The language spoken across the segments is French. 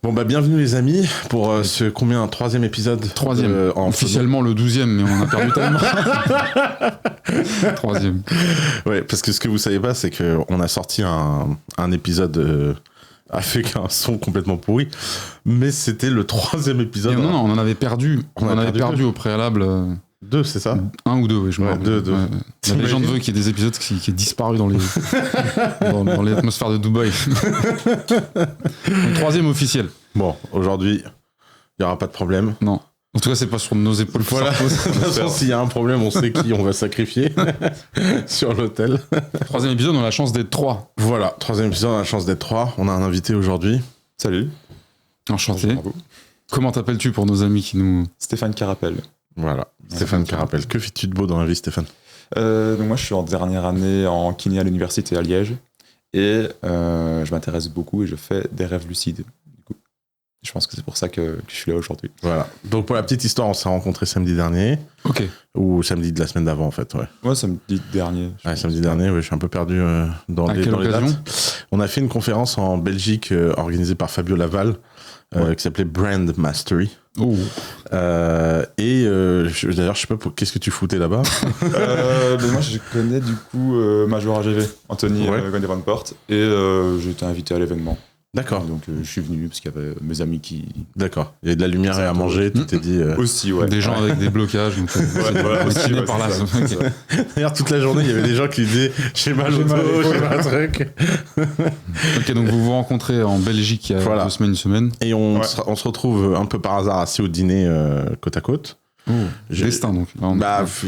Bon bah bienvenue les amis pour ce troisième épisode. Troisième. Officiellement le 12e, mais on a perdu tellement. Troisième. Ouais, parce que ce que vous savez pas, c'est qu'on a sorti un épisode avec un son complètement pourri, mais c'était le troisième épisode. Non, on en avait perdu. On en avait perdu au préalable. 2, c'est ça? 1 ou 2, oui, je me rappelle. 2. Ouais. La légende veut qu'il y ait des épisodes qui est disparu dans dans l'atmosphère de Dubaï. Donc, troisième officiel. Bon, aujourd'hui, il n'y aura pas de problème. Non. En tout cas, c'est pas sur nos épaules. Voilà. De toute façon, s'il y a un problème, on sait qui on va sacrifier sur l'hôtel. Troisième épisode, on a la chance d'être 3. Voilà, troisième épisode, on a la chance d'être 3. On a un invité aujourd'hui. Salut. Enchanté. Bonjour. Comment t'appelles-tu pour nos amis qui nous... Stéphane Carapel. Voilà, Stéphane Carapel. Que fais-tu de beau dans la vie, Stéphane? Donc moi, je suis en dernière année en kiné à l'université à Liège. Et je m'intéresse beaucoup et je fais des rêves lucides. Du coup, je pense que c'est pour ça que je suis là aujourd'hui. Voilà. Donc pour la petite histoire, on s'est rencontrés samedi dernier. Ok. Ou samedi de la semaine d'avant, en fait, ouais. Ouais, samedi dernier. Ouais, samedi dernier, ouais, je suis un peu perdu dans les dates. On a fait une conférence en Belgique organisée par Fabio Laval qui s'appelait Brand Mastery. Oh. D'ailleurs, je sais pas qu'est-ce que tu foutais là-bas. Mais moi, je connais du coup Major AGV, Anthony Gondevanport, et j'ai été invité à l'événement. D'accord. Donc je suis venu parce qu'il y avait mes amis qui... D'accord. Il y a de la lumière et à manger, tu t'es dit... Aussi, ouais. Des gens avec des blocages. Donc, aussi, par là. Okay. D'ailleurs, toute la journée, il y avait des gens qui disaient « J'ai mal au dos, j'ai mal un truc. » Ok, donc vous vous rencontrez en Belgique il y a 2 semaines, une semaine. Et on se retrouve un peu par hasard assis au dîner côte à côte. Destin, donc.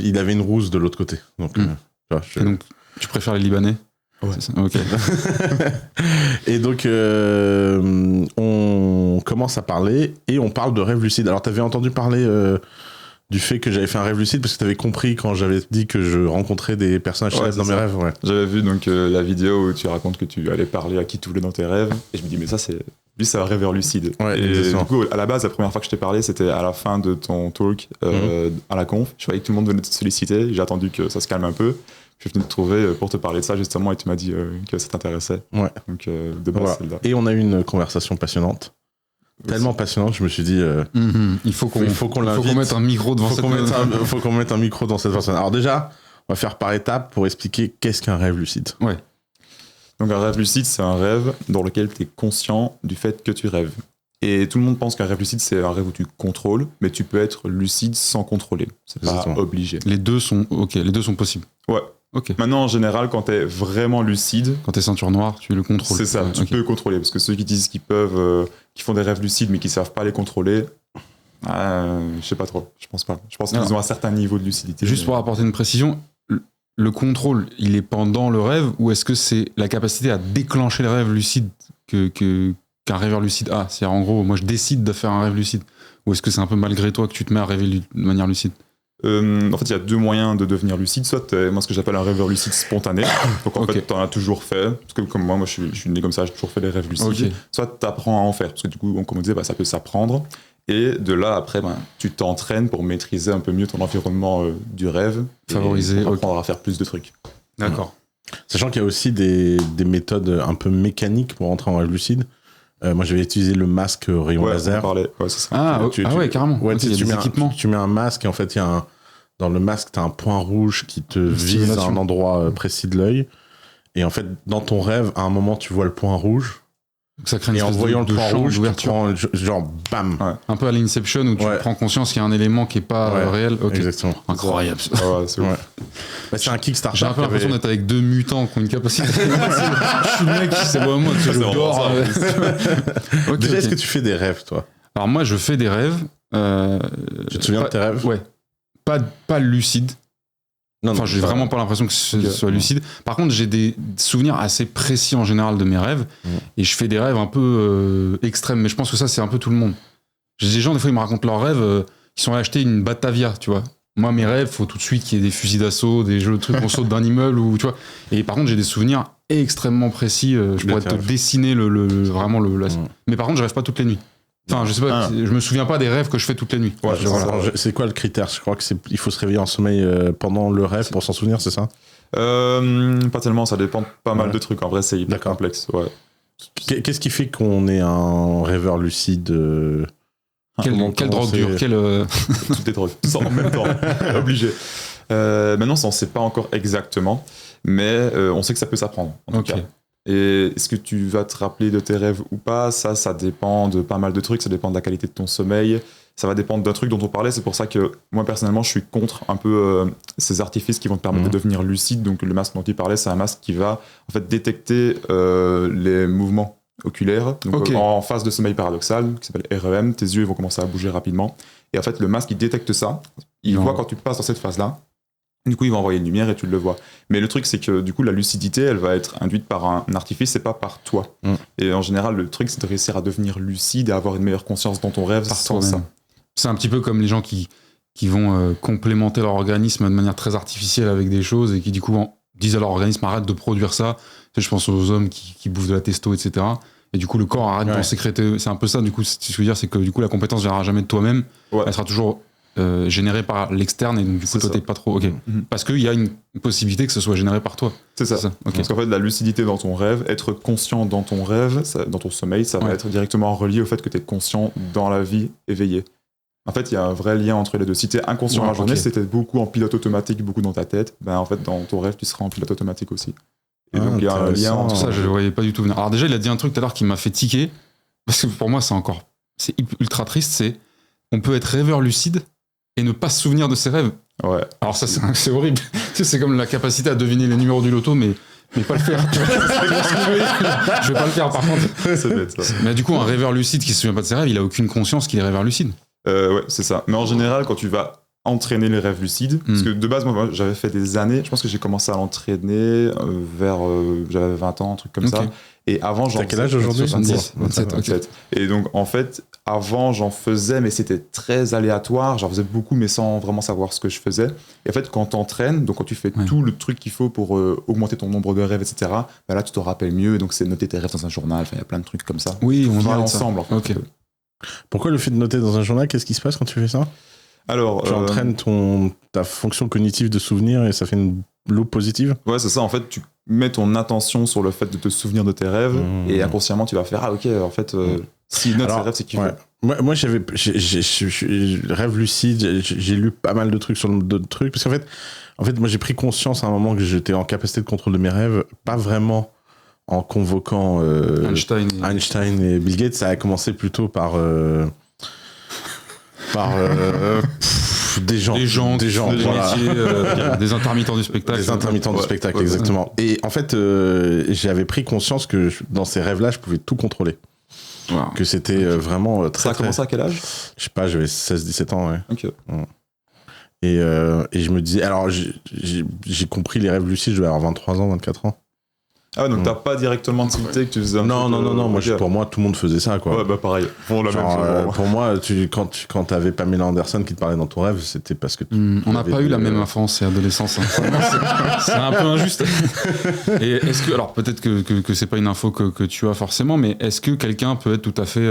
Il avait une rousse de l'autre côté. Donc, Et donc, tu préfères les Libanais? Ouais. C'est ça, ok. Et donc, on commence à parler et on parle de rêve lucide. Alors, t'avais entendu parler du fait que j'avais fait un rêve lucide parce que t'avais compris quand j'avais dit que je rencontrais des personnages célèbres dans mes rêves. Ouais. J'avais vu donc la vidéo où tu racontes que tu allais parler à qui tu voulais dans tes rêves et je me dis mais ça c'est un rêveur lucide. Ouais, et exactement. du coup à la base la première fois que je t'ai parlé c'était à la fin de ton talk à la conf. Je voyais que tout le monde venait te solliciter, j'ai attendu que ça se calme un peu. Je suis venu te trouver pour te parler de ça justement et tu m'as dit que ça t'intéressait. Ouais. Donc de base c'est là. Et on a eu une conversation passionnante. Tellement passionnante, je me suis dit... Il faut qu'on mette un micro devant cette personne. Il faut qu'on mette un micro dans cette personne. Alors déjà, on va faire par étapes pour expliquer qu'est-ce qu'un rêve lucide. Ouais. Donc un rêve lucide, c'est un rêve dans lequel tu es conscient du fait que tu rêves. Et tout le monde pense qu'un rêve lucide, c'est un rêve où tu contrôles, mais tu peux être lucide sans contrôler. C'est pas obligé. Les deux sont possibles. Ouais. Ok. Maintenant, en général, quand t'es vraiment lucide... Quand t'es ceinture noire, tu le contrôles. C'est ça, tu peux contrôler. Parce que ceux qui disent qu'ils peuvent... qui font des rêves lucides, mais qui savent pas les contrôler... je sais pas trop. Je pense pas. Je pense qu'ils ont un certain niveau de lucidité. Juste pour apporter une précision, le contrôle, il est pendant le rêve, ou est-ce que c'est la capacité à déclencher le rêve lucide qu'un rêveur lucide a? C'est-à-dire, en gros, moi, je décide de faire un rêve lucide. Ou est-ce que c'est un peu malgré toi que tu te mets à rêver de manière lucide? En fait, il y a 2 moyens de devenir lucide. Soit moi, ce que j'appelle un rêveur lucide spontané. Donc, en fait, t'en as toujours fait. Parce que comme moi, je suis né comme ça, j'ai toujours fait des rêves lucides. Okay. Soit t'apprends à en faire. Parce que du coup, comme on disait, ça peut s'apprendre. Et de là, après, tu t'entraînes pour maîtriser un peu mieux ton environnement du rêve. Favoriser. Pour apprendre à faire plus de trucs. D'accord. Sachant qu'il y a aussi des méthodes un peu mécaniques pour entrer en rêve lucide. Moi, j'avais utilisé le masque rayon laser. Ouais, c'est ça. Ouais, carrément. Ouais, tu mets un masque et en fait, dans le masque, tu as un point rouge qui te vise à un endroit précis de l'œil. Et en fait, dans ton rêve, à un moment, tu vois le point rouge. Donc ça crée une et en voyant le point rouge, tu prends, genre bam. Ouais. Un peu à l'Inception où tu prends conscience qu'il y a un élément qui n'est pas réel. Okay. Exactement. Incroyable. C'est un Kickstarter. J'ai un peu l'impression d'être avec 2 mutants qui ont une capacité. Je suis le mec, c'est moi que je dors. Déjà, est-ce que tu fais des rêves, toi? Alors moi, je fais des rêves. Tu te souviens de tes rêves? Ouais. Pas lucide. Enfin, j'ai vraiment pas l'impression que ce soit lucide. Par contre, j'ai des souvenirs assez précis en général de mes rêves. Et je fais des rêves un peu extrêmes. Mais je pense que ça, c'est un peu tout le monde. J'ai des gens, des fois, ils me racontent leurs rêves. Ils sont allés acheter une Batavia, tu vois. Moi, mes rêves, faut tout de suite qu'il y ait des fusils d'assaut, des jeux de trucs, on saute d'un immeuble, ou tu vois. Et par contre, j'ai des souvenirs extrêmement précis. Je pourrais te dessiner vraiment le. Mais par contre, je rêve pas toutes les nuits. Enfin, je sais pas, je me souviens pas des rêves que je fais toutes les nuits. Ouais, c'est quoi le critère? Je crois que il faut se réveiller en sommeil pendant le rêve pour s'en souvenir, c'est ça? Pas tellement, ça dépend de pas mal de trucs. En vrai, c'est hyper complexe. Ouais. Qu'est-ce qui fait qu'on est un rêveur lucide Quelle drogue dure, Toutes les drogues, tout en même temps, obligé. Maintenant, ça, on ne sait pas encore exactement, mais on sait que ça peut s'apprendre, en tout cas. Et est-ce que tu vas te rappeler de tes rêves ou pas? Ça dépend de pas mal de trucs, ça dépend de la qualité de ton sommeil, ça va dépendre d'un truc dont on parlait. C'est pour ça que moi, personnellement, je suis contre un peu ces artifices qui vont te permettre de devenir lucide. Donc, le masque dont tu parlais, c'est un masque qui va en fait détecter les mouvements oculaires. Donc, en phase de sommeil paradoxal, qui s'appelle REM, tes yeux vont commencer à bouger rapidement. Et en fait, le masque, il détecte ça. Il voit quand tu passes dans cette phase-là. Du coup, il va envoyer une lumière et tu le vois. Mais le truc, c'est que du coup, la lucidité, elle va être induite par un artifice et pas par toi. Et en général, le truc, c'est de réussir à devenir lucide et avoir une meilleure conscience dans ton rêve sans ça. C'est un petit peu comme les gens qui vont complémenter leur organisme de manière très artificielle avec des choses et qui, du coup, disent à leur organisme arrête de produire ça. Je pense aux hommes qui bouffent de la testo, etc. Et du coup, le corps arrête d'en sécréter. C'est un peu ça, du coup, ce que je veux dire, c'est que du coup, la compétence ne viendra jamais de toi-même. Elle sera toujours généré par l'externe et donc du coup toi t'es pas trop parce qu'il y a une possibilité que ce soit généré par toi. C'est ça. Parce qu'en fait la lucidité dans ton rêve, être conscient dans ton rêve, dans ton sommeil, ça va être directement relié au fait que tu es conscient dans la vie éveillée. En fait il y a un vrai lien entre les deux. Si tu es inconscient dans la journée, c'était beaucoup en pilote automatique, beaucoup dans ta tête, ben en fait dans ton rêve tu seras en pilote automatique aussi. Et donc il y a un lien entre ça, je le voyais pas du tout venir. Alors déjà il a dit un truc tout à l'heure qui m'a fait tiquer parce que pour moi c'est ultra triste, c'est on peut être rêveur lucide et ne pas se souvenir de ses rêves. Ouais. Alors ça, c'est horrible. Tu sais, c'est comme la capacité à deviner les numéros du loto, mais pas le faire. Je vais pas le faire, par contre. C'est bête, ça. Mais du coup, un rêveur lucide qui se souvient pas de ses rêves, il a aucune conscience qu'il est rêveur lucide. Ouais, c'est ça. Mais en général, quand tu vas entraîner les rêves lucides, parce que de base, moi, j'avais fait des années, je pense que j'ai commencé à l'entraîner vers... j'avais 20 ans, un truc comme ça. Et avant, j'en faisais... T'as quel âge aujourd'hui? 27. Et donc, en fait, avant, j'en faisais, mais c'était très aléatoire. J'en faisais beaucoup, mais sans vraiment savoir ce que je faisais. Et en fait, quand t'entraînes, donc quand tu fais tout le truc qu'il faut pour augmenter ton nombre de rêves, etc., bah là, tu te rappelles mieux. Donc, c'est noter tes rêves dans un journal. Enfin, il y a plein de trucs comme ça. Oui, on va ensemble. En fait. Pourquoi le fait de noter dans un journal? Qu'est-ce qui se passe quand tu fais ça? Alors, tu entraînes ta fonction cognitive de souvenir et ça fait une loupe positive? Ouais, c'est ça. En fait, tu mets ton attention sur le fait de te souvenir de tes rêves et inconsciemment, tu vas faire ok, en fait, s'il note ses rêves, c'est qu'il veut. Moi, j'ai rêve lucide, j'ai lu pas mal de trucs sur d'autres trucs parce qu'en fait, moi, j'ai pris conscience à un moment que j'étais en capacité de contrôle de mes rêves, pas vraiment en convoquant Einstein et Bill Gates. Ça a commencé plutôt par des gens, voilà. Des intermittents du spectacle. Des intermittents du spectacle, exactement. Et en fait, j'avais pris conscience que dans ces rêves-là, je pouvais tout contrôler. Wow. Que c'était vraiment très... Ça a commencé à quel âge? Je sais pas, j'avais 16-17 ans, ouais. Ok. Et je me disais... Alors, j'ai compris les rêves lucides, je devais avoir 23 ans, 24 ans. Ah ouais, donc t'as pas directement tilté que tu faisais un Non, moi, pour moi, tout le monde faisait ça, quoi. Ouais, bah pareil. Bon, la même chose. Pour moi, quand t'avais Pamela Anderson qui te parlait dans ton rêve, c'était parce que... on n'a pas eu la même enfance et adolescence. C'est un peu injuste. Et est-ce que... Alors, peut-être que c'est pas une info que tu as forcément, mais est-ce que quelqu'un peut être tout à fait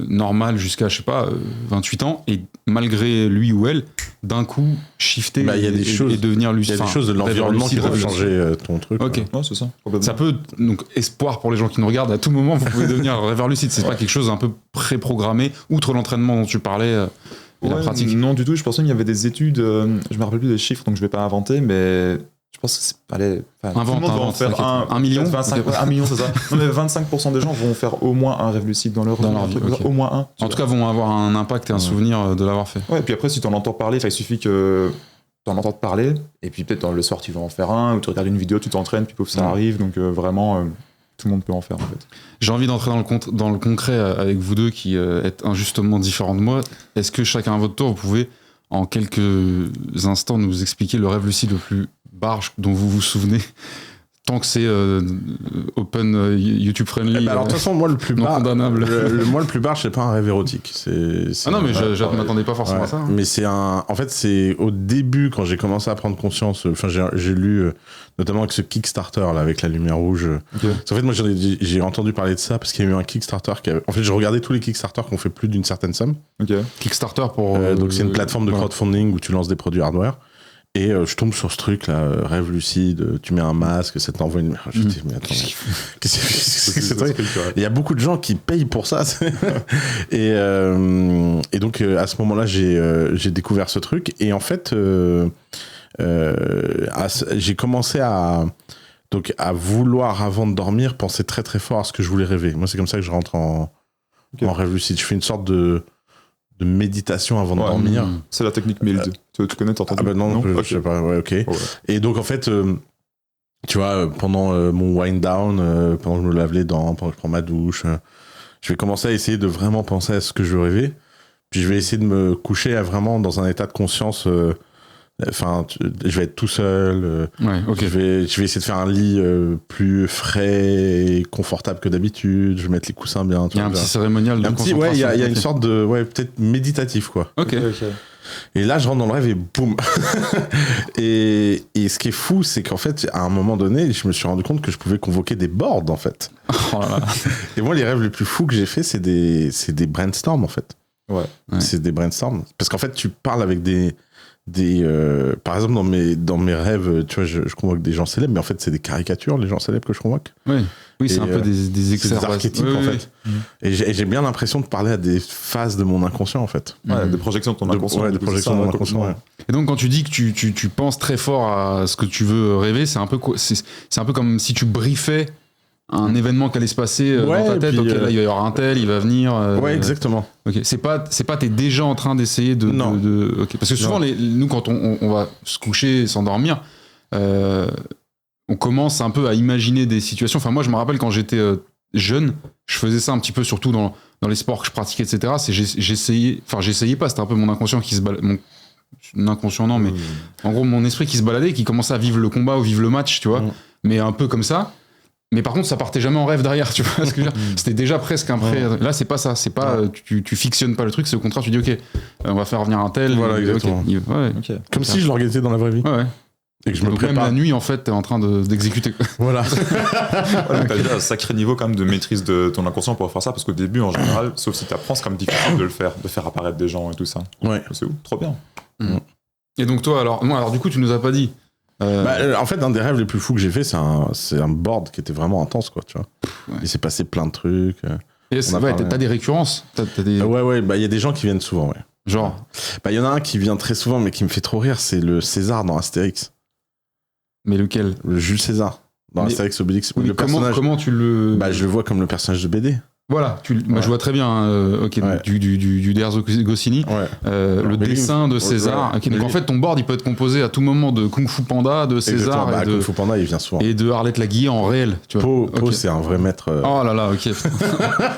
normal jusqu'à, je sais pas, 28 ans, et malgré lui ou elle, d'un coup, shifter et devenir lucide? Il y a des choses de l'environnement qui peuvent changer ton truc. Ok. Ouais, c'est ça. Ça peut, donc, espoir pour les gens qui nous regardent, à tout moment, vous pouvez devenir rêveur lucide. C'est pas quelque chose un peu préprogrammé, outre l'entraînement dont tu parlais, la pratique? Non, du tout. Je pensais qu'il y avait des études, je me rappelle plus des chiffres, donc je vais pas inventer, mais je pense que c'est... Allez, invente, faire un million 1 million, c'est ça. Non, mais 25% des gens vont faire au moins un rêve lucide dans leur vie. Okay. Au moins un. En tout cas, vont avoir un impact et un souvenir de l'avoir fait. Ouais, et puis après, si tu en entends parler, il suffit que t'en entends parler, et puis peut-être le soir tu vas en faire un, ou tu regardes une vidéo, tu t'entraînes, puis pouf, ça arrive, donc vraiment, tout le monde peut en faire en fait. J'ai envie d'entrer dans le concret avec vous deux qui êtes injustement différents de moi. Est-ce que chacun à votre tour, vous pouvez en quelques instants nous expliquer le rêve lucide le plus barge dont vous vous souvenez? Tant que c'est open YouTube friendly. Alors de toute façon, moi le plus barge, condamnable. Moi le plus barge, c'est pas un rêve érotique. Non, mais je m'attendais pas forcément à ça. Mais en fait, c'est au début quand j'ai commencé à prendre conscience. Enfin, j'ai lu notamment avec ce Kickstarter là, avec la lumière rouge. Okay. En fait, moi j'ai entendu parler de ça parce qu'il y a eu un Kickstarter en fait, j'ai regardé tous les Kickstarter qui ont fait plus d'une certaine somme. Okay. Kickstarter pour. Donc c'est une plateforme de crowdfunding où tu lances des produits hardware. Et je tombe sur ce truc là, rêve lucide, tu mets un masque, ça t'envoie une. Je dis, mais attends, qu'est-ce que c'est truc ? Il y a beaucoup de gens qui payent pour ça. Et donc à ce moment-là, j'ai découvert ce truc. Et en fait, j'ai commencé à vouloir, avant de dormir, penser très très fort à ce que je voulais rêver. Moi, c'est comme ça que je rentre en rêve lucide. Je fais une sorte de méditation avant de dormir. C'est la technique MILD. Tu connais, t'as entendu ? Ah bah non, je sais pas, ouais, ok. Ouais. Et donc en fait, tu vois, pendant mon wind down, pendant que je me lave les dents, pendant que je prends ma douche, je vais commencer à essayer de vraiment penser à ce que je veux rêver. Puis je vais essayer de me coucher vraiment dans un état de conscience. Enfin, je vais être tout seul. Je vais essayer de faire un lit plus frais et confortable que d'habitude. Je vais mettre les coussins bien. Il y a un petit cérémonial de concentration. Ouais, il y a une sorte de, peut-être méditatif, quoi. Ok. Et là, je rentre dans le rêve et boum. et ce qui est fou, c'est qu'en fait, à un moment donné, je me suis rendu compte que je pouvais convoquer des boards, en fait. Oh là là. Et moi, les rêves les plus fous que j'ai fait, c'est des brainstorms, en fait. Ouais. C'est des brainstorms. Parce qu'en fait, tu parles avec par exemple dans mes rêves, tu vois, je convoque des gens célèbres, mais en fait c'est des caricatures, les gens célèbres que je convoque. Oui, c'est un peu des exercices, des archétypes en fait. Et j'ai bien l'impression de parler à des phases de mon inconscient en fait. Des projections de ton inconscient. Des projections de mon inconscient. Ouais. Et donc quand tu dis que tu penses très fort à ce que tu veux rêver, c'est un peu comme si tu briefais un événement qui allait se passer dans ta tête. Puis, là il va y avoir un tel, il va venir. Ouais, exactement. Ok, c'est pas t'es déjà en train d'essayer de. Non. Okay. Parce que souvent nous quand on va se coucher, s'endormir, on commence un peu à imaginer des situations. Enfin moi je me rappelle quand j'étais jeune, je faisais ça un petit peu surtout dans les sports que je pratiquais, etc. C'est j'essayais pas, c'était un peu mon inconscient qui se baladait. Inconscient non, mais en gros mon esprit qui se baladait, qui commençait à vivre le combat ou vivre le match, tu vois. Mais un peu comme ça. Mais par contre, ça partait jamais en rêve derrière, tu vois ce que je veux dire. C'était déjà presque un pré. Là, c'est pas ça. C'est pas tu fictionnes pas le truc. C'est au contraire, tu dis ok, on va faire revenir un tel. Voilà, exactement. Okay. Comme si je l'organisais dans la vraie vie. Ouais. Et que je me prépare. Même la nuit, en fait, t'es en train d'exécuter. Voilà. T'as déjà un sacré niveau quand même de maîtrise de ton inconscient pour faire ça, parce qu'au début, en général, sauf si t'apprends, c'est quand même difficile de le faire, de faire apparaître des gens et tout ça. Ouais. C'est où ? Trop bien. Et donc toi, alors du coup, tu nous as pas dit. En fait, un des rêves les plus fous que j'ai fait, c'est un board qui était vraiment intense, quoi, tu vois. Il s'est passé plein de trucs. Et t'as des récurrences. Ouais, il y a des gens qui viennent souvent, ouais. Genre. Il y en a un qui vient très souvent, mais qui me fait trop rire, c'est le César dans Astérix. Mais lequel ? Le Jules César dans Astérix Obélix. Oui, comment tu le. Je le vois comme le personnage de BD. Voilà, je vois très bien du Derzo Goscinny, le dessin de César. Okay, donc en fait, ton board, il peut être composé à tout moment de Kung Fu Panda, de César et de Kung Fu Panda, il vient souvent. Et de Arlette Laguiller en réel. Tu vois. Po, c'est un vrai maître. Oh là là, ok.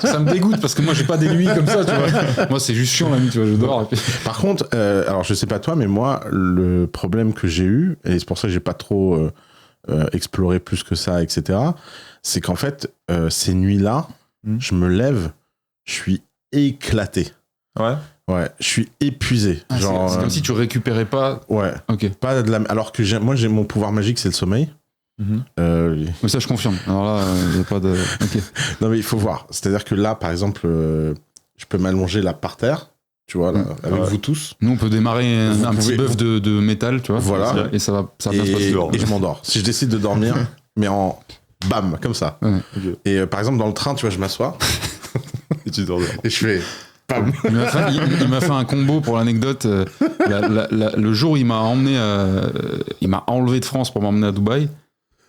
Ça me dégoûte parce que moi, j'ai pas des nuits comme ça, tu vois. Moi, c'est juste chiant la nuit, tu vois, je dors. Par contre, alors je sais pas toi, mais moi, le problème que j'ai eu, et c'est pour ça que j'ai pas trop exploré plus que ça, etc., c'est qu'en fait, ces nuits-là, je me lève, je suis éclaté. Ouais, je suis épuisé. Genre, c'est comme si tu récupérais pas. Ouais. Ok. Pas de la. Alors que moi, j'ai mon pouvoir magique, c'est le sommeil. Mais ça, je confirme. Alors là, il n'y a pas de. Okay. Non, mais il faut voir. C'est-à-dire que là, par exemple, je peux m'allonger là par terre. Tu vois, là, avec vous tous. Nous, on peut démarrer un petit bœuf de métal, tu vois. Voilà. Et ça va bien se passer. Et je m'endors. Si je décide de dormir, mais en bam, comme ça. Okay. Et par exemple, dans le train, tu vois, je m'assois. Et tu dors. Et je fais. Bam. Il m'a fait un combo pour l'anecdote. Le jour où il m'a enlevé de France pour m'emmener à Dubaï.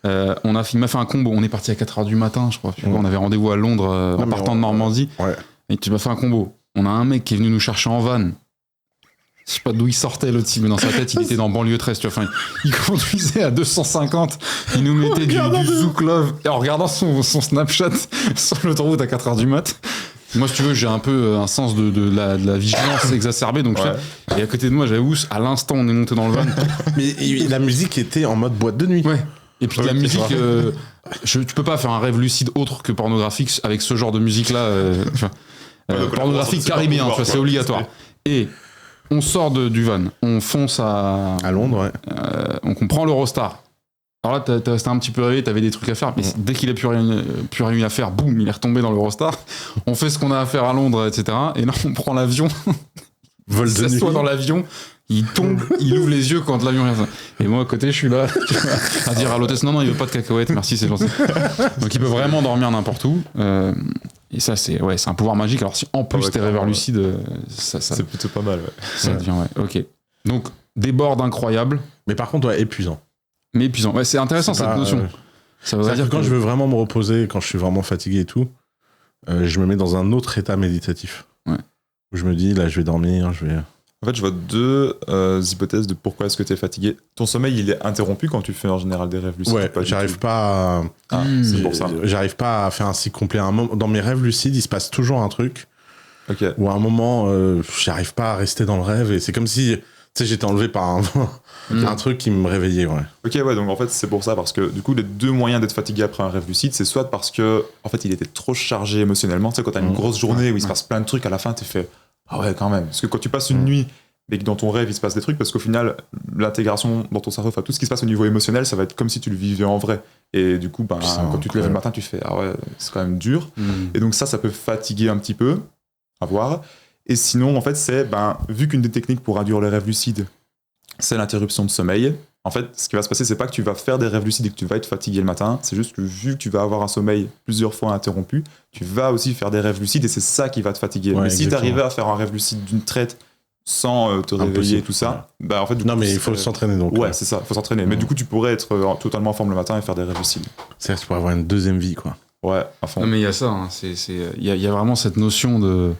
Il m'a fait un combo. On est parti à 4h du matin, je crois. On avait rendez-vous à Londres en partant de Normandie. Et tu m'as fait un combo. On a un mec qui est venu nous chercher en van. Je sais pas d'où il sortait le type, mais dans sa tête, il était dans banlieue 13, tu vois. Enfin, il conduisait à 250, il nous mettait du Zouk Love, et en regardant son Snapchat sur l'autoroute à 4h du mat. Moi, si tu veux, j'ai un peu un sens de la vigilance exacerbée, donc et à côté de moi, j'avais Ous, à l'instant, on est monté dans le van. Mais la musique était en mode boîte de nuit. Ouais. Et puis la musique, tu peux pas faire un rêve lucide autre que pornographique avec ce genre de musique-là, tu vois. Pornographique caribéen, tu vois, c'est obligatoire. Et on sort du van, on fonce à Londres, on prend l'Eurostar. Alors là, t'es resté un petit peu réveillé, t'avais des trucs à faire, mais dès qu'il a plus rien à faire, boum, il est retombé dans l'Eurostar. On fait ce qu'on a à faire à Londres, etc. Et là, on prend l'avion. Vol de nuit. S'assoit dans l'avion, il tombe, il ouvre les yeux quand l'avion vient. Et moi à côté, je suis là à dire à l'hôtesse non, il veut pas de cacahuètes, merci, c'est gentil. Donc il peut vraiment dormir n'importe où. Et ça, c'est un pouvoir magique. Alors si en plus t'es rêveur lucide, ça c'est plutôt pas mal. Ça devient, ok. Donc des boards incroyables. Mais par contre, épuisant. Mais épuisant. Ouais, c'est intéressant cette notion. Ça veut dire que quand je veux vraiment me reposer, quand je suis vraiment fatigué et tout, je me mets dans un autre état méditatif. Ouais. Où je me dis, là, je vais dormir, En fait, je vois deux hypothèses de pourquoi est-ce que tu es fatigué. Ton sommeil, il est interrompu quand tu fais en général des rêves lucides. Ouais, j'arrive pas à... c'est pour ça. J'arrive pas à faire un cycle complet. Dans mes rêves lucides, il se passe toujours un truc où à un moment, j'arrive pas à rester dans le rêve et c'est comme si j'étais enlevé par un truc qui me réveillait. Ouais. Ok, ouais, donc en fait, c'est pour ça, parce que du coup, les deux moyens d'être fatigué après un rêve lucide, c'est soit parce que en fait, il était trop chargé émotionnellement. Tu sais, quand t'as une grosse journée où il se passe plein de trucs, à la fin, tu fais ah ouais, quand même. Parce que quand tu passes une nuit mais que dans ton rêve il se passe des trucs, parce qu'au final l'intégration dans ton cerveau, enfin tout ce qui se passe au niveau émotionnel, ça va être comme si tu le vivais en vrai, et du coup quand tu te lèves le matin tu fais ah ouais, c'est quand même dur, et donc ça peut fatiguer un petit peu à voir. Et sinon en fait c'est vu qu'une des techniques pour induire les rêves lucides c'est l'interruption de sommeil, en fait ce qui va se passer, c'est pas que tu vas faire des rêves lucides et que tu vas être fatigué le matin, c'est juste que vu que tu vas avoir un sommeil plusieurs fois interrompu, tu vas aussi faire des rêves lucides et c'est ça qui va te fatiguer. Mais si t'arrivais à faire un rêve lucide d'une traite sans te réveiller et tout ça, en fait mais il faut s'entraîner donc. Ouais, c'est ça, il faut s'entraîner. Mais du coup tu pourrais être totalement en forme le matin et faire des rêves lucides. C'est-à-dire que tu pourrais avoir une deuxième vie, quoi. Ouais, à fond. Non, mais il y a ça, hein. Il y a vraiment cette notion de...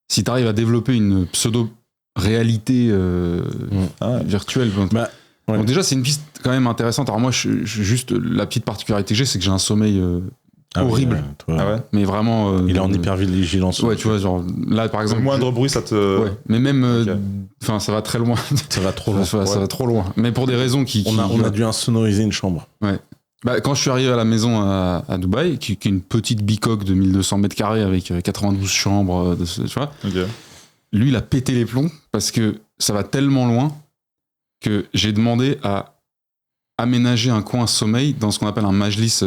Si t'arrives à développer une pseudo-réalité virtuelle... Ouais. Donc déjà c'est une piste quand même intéressante. Alors moi juste la petite particularité que j'ai, c'est que j'ai un sommeil horrible. Oui, ah ouais. Mais vraiment il est en hypervigilance. Ouais, tu vois, genre là par exemple le moindre bruit ça te... Ouais, mais même enfin ça va très loin. Ça va trop loin. Ça va trop loin, mais pour des raisons on a dû insonoriser une chambre. Ouais. Quand je suis arrivé à la maison à Dubaï, qui est une petite bicoque de 1200 mètres carrés avec 92 chambres, tu vois, lui il a pété les plombs parce que ça va tellement loin que j'ai demandé à aménager un coin sommeil dans ce qu'on appelle un majlis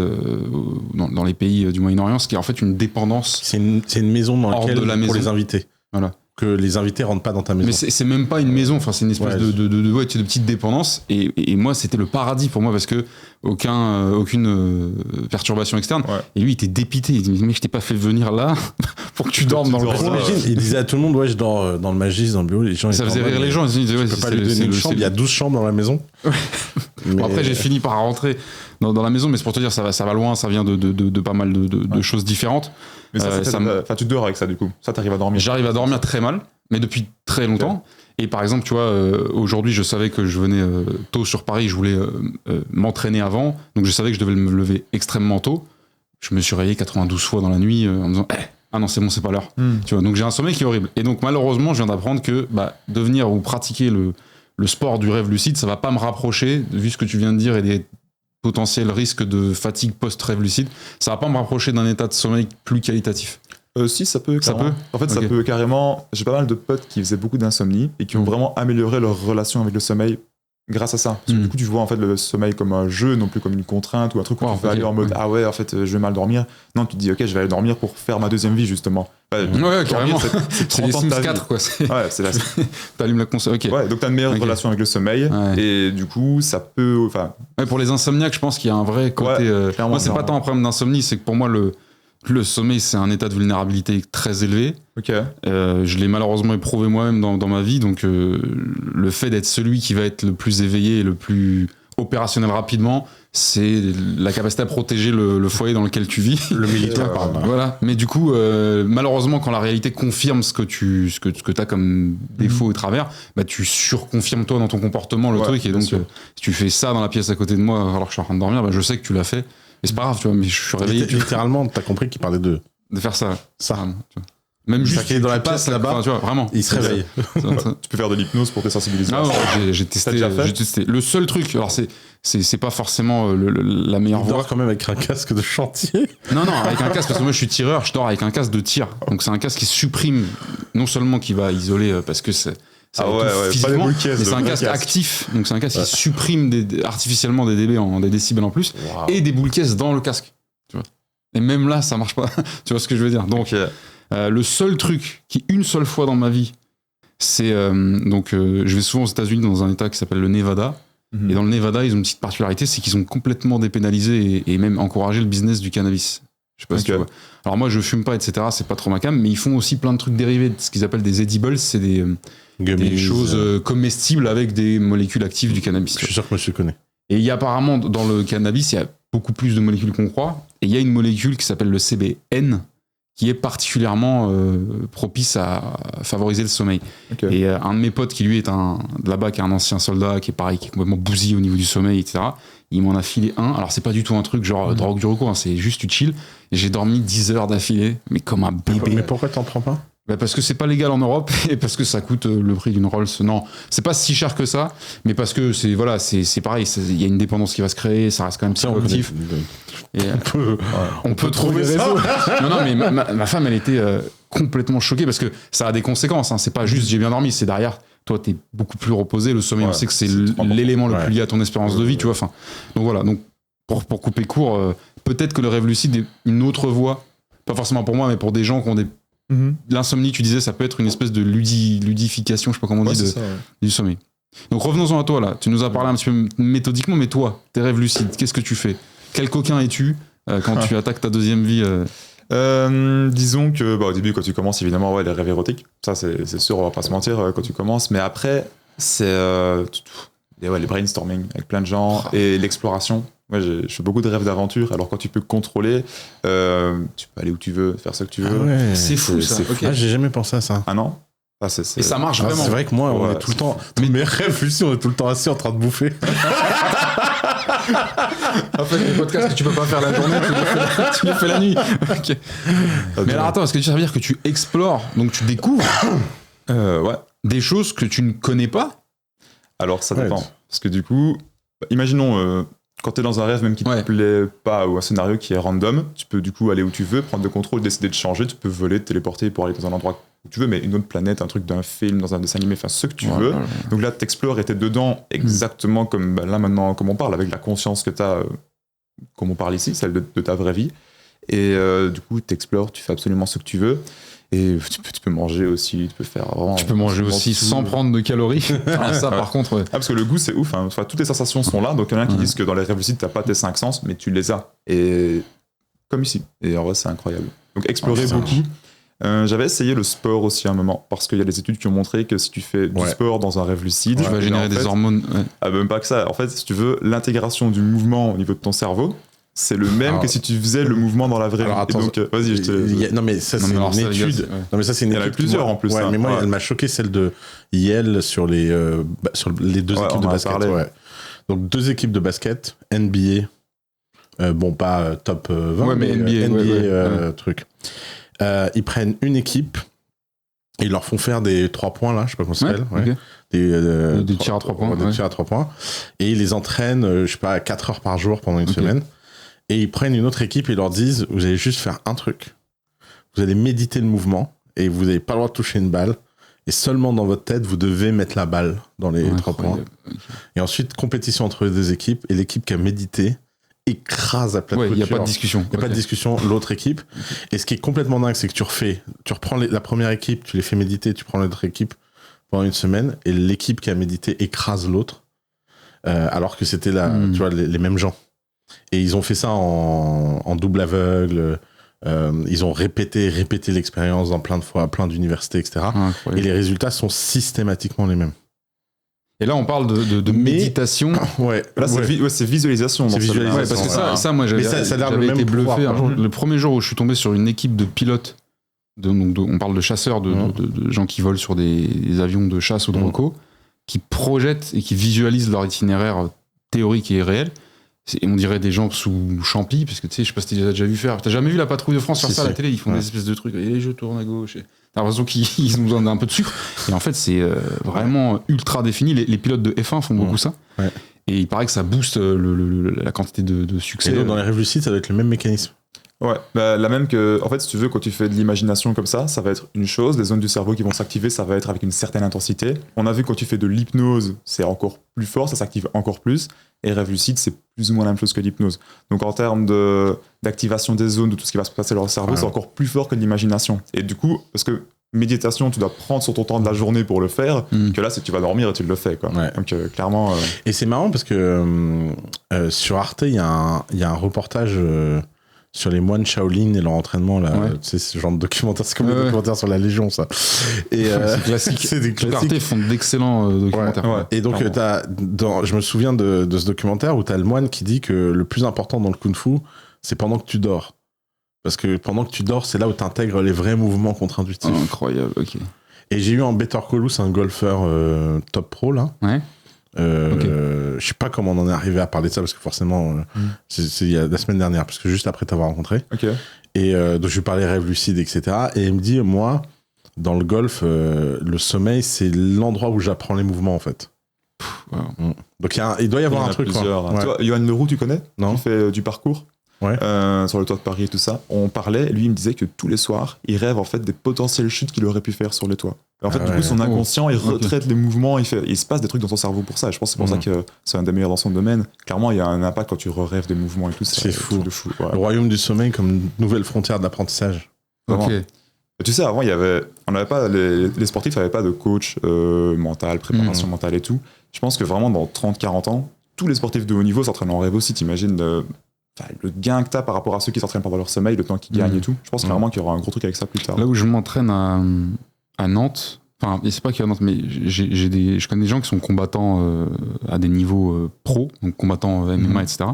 dans les pays du Moyen-Orient, ce qui est en fait une dépendance. C'est une maison dans laquelle pour les invités. Voilà. Que les invités rentrent pas dans ta maison. Mais c'est même pas une maison, enfin c'est une espèce de petite dépendance. Et moi c'était le paradis pour moi parce que aucune perturbation externe. Ouais. Et lui il était dépité, il dit mais je t'ai pas fait venir là pour que tu dormes dans le coin. Il disait à tout le monde ouais je dors dans le Magis, dans le bureau. Les gens, ça faisait rire les gens, ils disaient ouais, peux pas lui donner une chambre, il y a 12 chambres dans la maison. Bon, après j'ai fini par rentrer dans la maison, mais c'est pour te dire ça va loin, ça vient de pas mal de choses différentes. Mais tu dors avec ça du coup. Ça t'arrives à dormir. J'arrive à dormir très mal, mais depuis très longtemps. Okay. Et par exemple, tu vois, aujourd'hui, je savais que je venais tôt sur Paris, je voulais m'entraîner avant, donc je savais que je devais me lever extrêmement tôt. Je me suis réveillé 92 fois dans la nuit en me disant ah non, c'est bon, c'est pas l'heure. Tu vois, donc j'ai un sommeil qui est horrible. Et donc malheureusement, je viens d'apprendre que devenir ou pratiquer le sport du rêve lucide, ça va pas me rapprocher, vu ce que tu viens de dire et des potentiels risques de fatigue post-rêve lucide, ça va pas me rapprocher d'un état de sommeil plus qualitatif. Si, ça peut. En fait, ça peut carrément. J'ai pas mal de potes qui faisaient beaucoup d'insomnie et qui ont vraiment amélioré leur relation avec le sommeil grâce à ça. Parce que du coup, tu vois en fait le sommeil comme un jeu, non plus comme une contrainte ou un truc où tu vas aller en mode ah ouais, en fait, je vais mal dormir. Non, tu te dis ok, je vais aller dormir pour faire ma deuxième vie justement. Ouais, carrément. C'est les Sims 4 quoi. Ouais, c'est la. T'allumes la console. Ok. Ouais, donc t'as une meilleure relation avec le sommeil et du coup, ça peut. Enfin. Ouais, pour les insomniaques, je pense qu'il y a un vrai côté. Moi, c'est pas tant un problème d'insomnie, c'est que pour moi le sommeil, c'est un état de vulnérabilité très élevé. Ok. Je l'ai malheureusement éprouvé moi-même dans ma vie, donc le fait d'être celui qui va être le plus éveillé et le plus opérationnel rapidement, c'est la capacité à protéger le foyer dans lequel tu vis. Le militaire, pardon. Voilà. Mais du coup, malheureusement, quand la réalité confirme ce que t'as comme défaut et travers, tu surconfirmes toi dans ton comportement le truc. Et donc, si tu fais ça dans la pièce à côté de moi alors que je suis en train de dormir, je sais que tu l'as fait. Mais c'est pas grave, tu vois, mais je suis réveillé. Littéralement, t'as compris qu'il parlait de faire ça. Ça. Tu vois. Même juste qu'il est dans la pièce là-bas, tu vois, vraiment. Il se réveille. Tu peux faire de l'hypnose pour te sensibiliser. Ah ouais, j'ai testé. Le seul truc, alors c'est pas forcément la meilleure voie. Quand même avec un casque de chantier. Non, avec un casque, parce que moi je suis tireur, je dors avec un casque de tir. Donc c'est un casque qui supprime, non seulement qui va isoler, parce que c'est physiquement, mais c'est un casque actif, donc c'est un casque qui supprime artificiellement des dB des décibels en plus, et des boules caisses dans le casque. Tu vois. Et même là, ça marche pas. Tu vois ce que je veux dire. Donc le seul truc qui, une seule fois dans ma vie, C'est je vais souvent aux États-Unis dans un état qui s'appelle le Nevada. Et dans le Nevada, ils ont une petite particularité, c'est qu'ils ont complètement dépénalisé et même encouragé le business du cannabis. Je sais pas si tu vois. Alors moi, je fume pas, etc. C'est pas trop ma cam, mais ils font aussi plein de trucs dérivés, ce qu'ils appellent des edibles, c'est des choses comestibles avec des molécules actives du cannabis. Je suis sûr que monsieur connaît. Et il y a apparemment, dans le cannabis, il y a beaucoup plus de molécules qu'on croit. Et il y a une molécule qui s'appelle le CBN, qui est particulièrement propice à favoriser le sommeil. Okay. Et un de mes potes qui lui est de là-bas, qui est un ancien soldat, qui est pareil, qui est complètement bousillé au niveau du sommeil, etc., il m'en a filé un. Alors c'est pas du tout un truc genre drogue du recours, hein, c'est juste tu chill. Et j'ai dormi 10 heures d'affilée, mais comme un bébé. Mais pourquoi t'en prends pas ? Parce que c'est pas légal en Europe et parce que ça coûte le prix d'une Rolls. Non, c'est pas si cher que ça, mais parce que c'est pareil, il y a une dépendance qui va se créer, ça reste quand même psychoactif. On peut trouver les réseaux. Non, mais ma femme, elle était complètement choquée parce que ça a des conséquences. Hein. C'est pas juste j'ai bien dormi, c'est derrière. Toi, t'es beaucoup plus reposé. Le sommeil, on sait que c'est l'élément le plus lié à ton espérance de vie, tu vois. Enfin, donc voilà. Donc pour couper court, peut-être que le rêve lucide est une autre voie, pas forcément pour moi, mais pour des gens qui ont des l'insomnie, tu disais, ça peut être une espèce de ludification, je sais pas comment on dit, du sommeil. Donc revenons-en à toi là. Tu nous as parlé un petit peu méthodiquement, mais toi, tes rêves lucides, qu'est-ce que tu fais ? Quel coquin es-tu quand tu attaques ta deuxième vie Disons que au début, quand tu commences, évidemment, les rêves érotiques, ça c'est sûr, on va pas se mentir quand tu commences, mais après, c'est les brainstorming avec plein de gens et l'exploration. Moi, je fais beaucoup de rêves d'aventure. Alors, quand tu peux contrôler, tu peux aller où tu veux, faire ce que tu veux. Ah ouais, c'est fou, ça. Okay. Ah, j'ai jamais pensé à ça. Ah non Et ça marche vraiment. C'est vrai que moi, on est tout le temps. Mes rêves lucides, on est tout le temps assis en train de bouffer. En fait, les podcasts que tu peux pas faire la journée, tu les fais la nuit. Okay. Mais alors, attends, est-ce que ça veut dire que tu explores, donc tu découvres des choses que tu ne connais pas ? Alors, ça dépend. Parce que du coup, imaginons. Quand tu es dans un rêve même qui te plaît pas ou un scénario qui est random, tu peux du coup aller où tu veux, prendre le contrôle, décider de changer, tu peux voler, te téléporter pour aller dans un endroit où tu veux, mais une autre planète, un truc d'un film, dans un dessin animé, enfin ce que tu veux. Donc là, t'explores et t'es dedans exactement comme là maintenant, comme on parle, avec la conscience que t'as, comme on parle ici, celle de ta vraie vie. Et du coup, t'explores, tu fais absolument ce que tu veux. Et tu peux manger aussi, tu peux faire vraiment. Tu peux manger aussi sans prendre de calories. Ça, par contre. Parce que le goût, c'est ouf. Hein. Enfin, toutes les sensations sont là. Donc, il y en a qui disent que dans les rêves lucides, t'as pas tes 5 sens, mais tu les as. Et comme ici. Et en vrai, c'est incroyable. Donc, explorer beaucoup. J'avais essayé le sport aussi à un moment. Parce qu'il y a des études qui ont montré que si tu fais du sport dans un rêve lucide, tu vas générer des hormones. Ah, même pas que ça. En fait, si tu veux, l'intégration du mouvement au niveau de ton cerveau, c'est le même que si tu faisais le mouvement dans la vraie vie. Attends, donc, vas-y, je te... Non, mais ça, c'est une étude. Non, mais ça, c'est une étude. Il y en a plusieurs en plus. Ouais, mais moi, elle m'a choqué, celle de Yale sur les deux équipes de basket. Donc, 2 équipes de basket, NBA. Bon, pas top 20, mais NBA truc. Ils prennent une équipe et ils leur font faire des 3 points, là, je sais pas comment ça s'appelle. Des tirs à 3 points. Des tirs à 3 points. Et ils les entraînent, je sais pas, 4 heures par jour pendant une semaine. Et ils prennent une autre équipe et ils leur disent, vous allez juste faire un truc. Vous allez méditer le mouvement et vous n'avez pas le droit de toucher une balle. Et seulement dans votre tête, vous devez mettre la balle dans les 3 points. Et ensuite, compétition entre les 2 équipes. Et l'équipe qui a médité écrase à plat de couture. Il n'y a pas de discussion. Il n'y a pas de discussion, l'autre équipe. Et ce qui est complètement dingue, c'est que tu reprends la première équipe, tu les fais méditer, tu prends l'autre équipe pendant une semaine, et l'équipe qui a médité écrase l'autre, alors que c'était tu vois, les mêmes gens. Et ils ont fait ça en double aveugle. Ils ont répété l'expérience dans plein de fois, plein d'universités, etc. Et les résultats sont systématiquement les mêmes. Et là, on parle de méditation. Là, c'est visualisation. C'est visualisation. Parce que ça, moi, j'avais été bluffé. Le premier jour où je suis tombé sur une équipe de pilotes, on parle de chasseurs, de gens qui volent sur des avions de chasse ou de reco, qui projettent et qui visualisent leur itinéraire théorique et réel. Et on dirait des gens sous champi, parce que tu sais, je sais pas si tu les as déjà vu faire. T'as jamais vu la patrouille de France faire ça à la télé? Ils font des espèces de trucs, et je tourne à gauche. Et t'as l'impression qu'ils ont besoin d'un peu de sucre. Et en fait, c'est vraiment ultra défini. Les pilotes de F1 font beaucoup ça. Ouais. Et il paraît que ça booste la quantité de succès. Et donc, dans les rêves lucides, ça doit être le même mécanisme. Ouais, la même que, en fait, si tu veux, quand tu fais de l'imagination comme ça va être une chose, les zones du cerveau qui vont s'activer, ça va être avec une certaine intensité. On a vu quand tu fais de l'hypnose, c'est encore plus fort, ça s'active encore plus, et rêve lucide, c'est plus ou moins la même chose que l'hypnose. Donc en termes d'activation des zones, de tout ce qui va se passer dans le cerveau, c'est encore plus fort que l'imagination. Et du coup, parce que méditation, tu dois prendre sur ton temps de la journée pour le faire, que là, c'est tu vas dormir et tu le fais, quoi. Ouais. Donc, clairement... Et c'est marrant parce que sur Arte, il y a un reportage sur les moines Shaolin et leur entraînement, là. Ouais. Tu sais, ce genre de documentaire, c'est comme les documentaires sur la Légion, ça. Et, c'est classique. C'est des classiques. Arte font d'excellents documentaires. Ouais. Et donc, je me souviens de ce documentaire où t'as le moine qui dit que le plus important dans le kung-fu, c'est pendant que tu dors. Parce que pendant que tu dors, c'est là où tu intègres les vrais mouvements contre-intuitifs. Oh, incroyable, ok. Et j'ai eu en Better Call Saul un golfeur top pro, là. Ouais. Je sais pas comment on en est arrivé à parler de ça, parce que forcément, c'est il y a la semaine dernière, parce que juste après t'avoir rencontré. Ok. Et donc je lui parlais rêve lucide, etc. Et il me dit, moi, dans le golf, le sommeil, c'est l'endroit où j'apprends les mouvements, en fait. Wow. Donc il doit y avoir un truc. Plusieurs. Ouais. Toi, Johan Leroux, tu connais? Non. Qui fait du parcours. Ouais. Sur le toit de Paris et tout ça. On parlait, lui il me disait que tous les soirs, il rêve en fait des potentielles chutes qu'il aurait pu faire sur les toits. Et en fait, du coup, son inconscient, il retraite les mouvements, il se passe des trucs dans son cerveau pour ça. Et je pense que c'est pour ça que c'est un des meilleurs dans son domaine. Clairement, il y a un impact quand tu rêves des mouvements et tout. C'est fou. Fou. Ouais. Le royaume du sommeil comme nouvelle frontière d'apprentissage. Ok. Tu sais, avant, on n'avait pas, les sportifs n'avaient pas de coach mental, préparation mentale et tout. Je pense que vraiment, dans 30-40 ans, tous les sportifs de haut niveau s'entraînent en rêve aussi. T'imagines le gain que t'as par rapport à ceux qui s'entraînent pendant leur sommeil, le temps qu'ils gagnent et tout. Je pense clairement qu'il y aura un gros truc avec ça plus tard. Là où je m'entraîne à Nantes, enfin, c'est pas qu'à Nantes, mais je connais des gens qui sont combattants à des niveaux pro, donc combattants MMA, etc.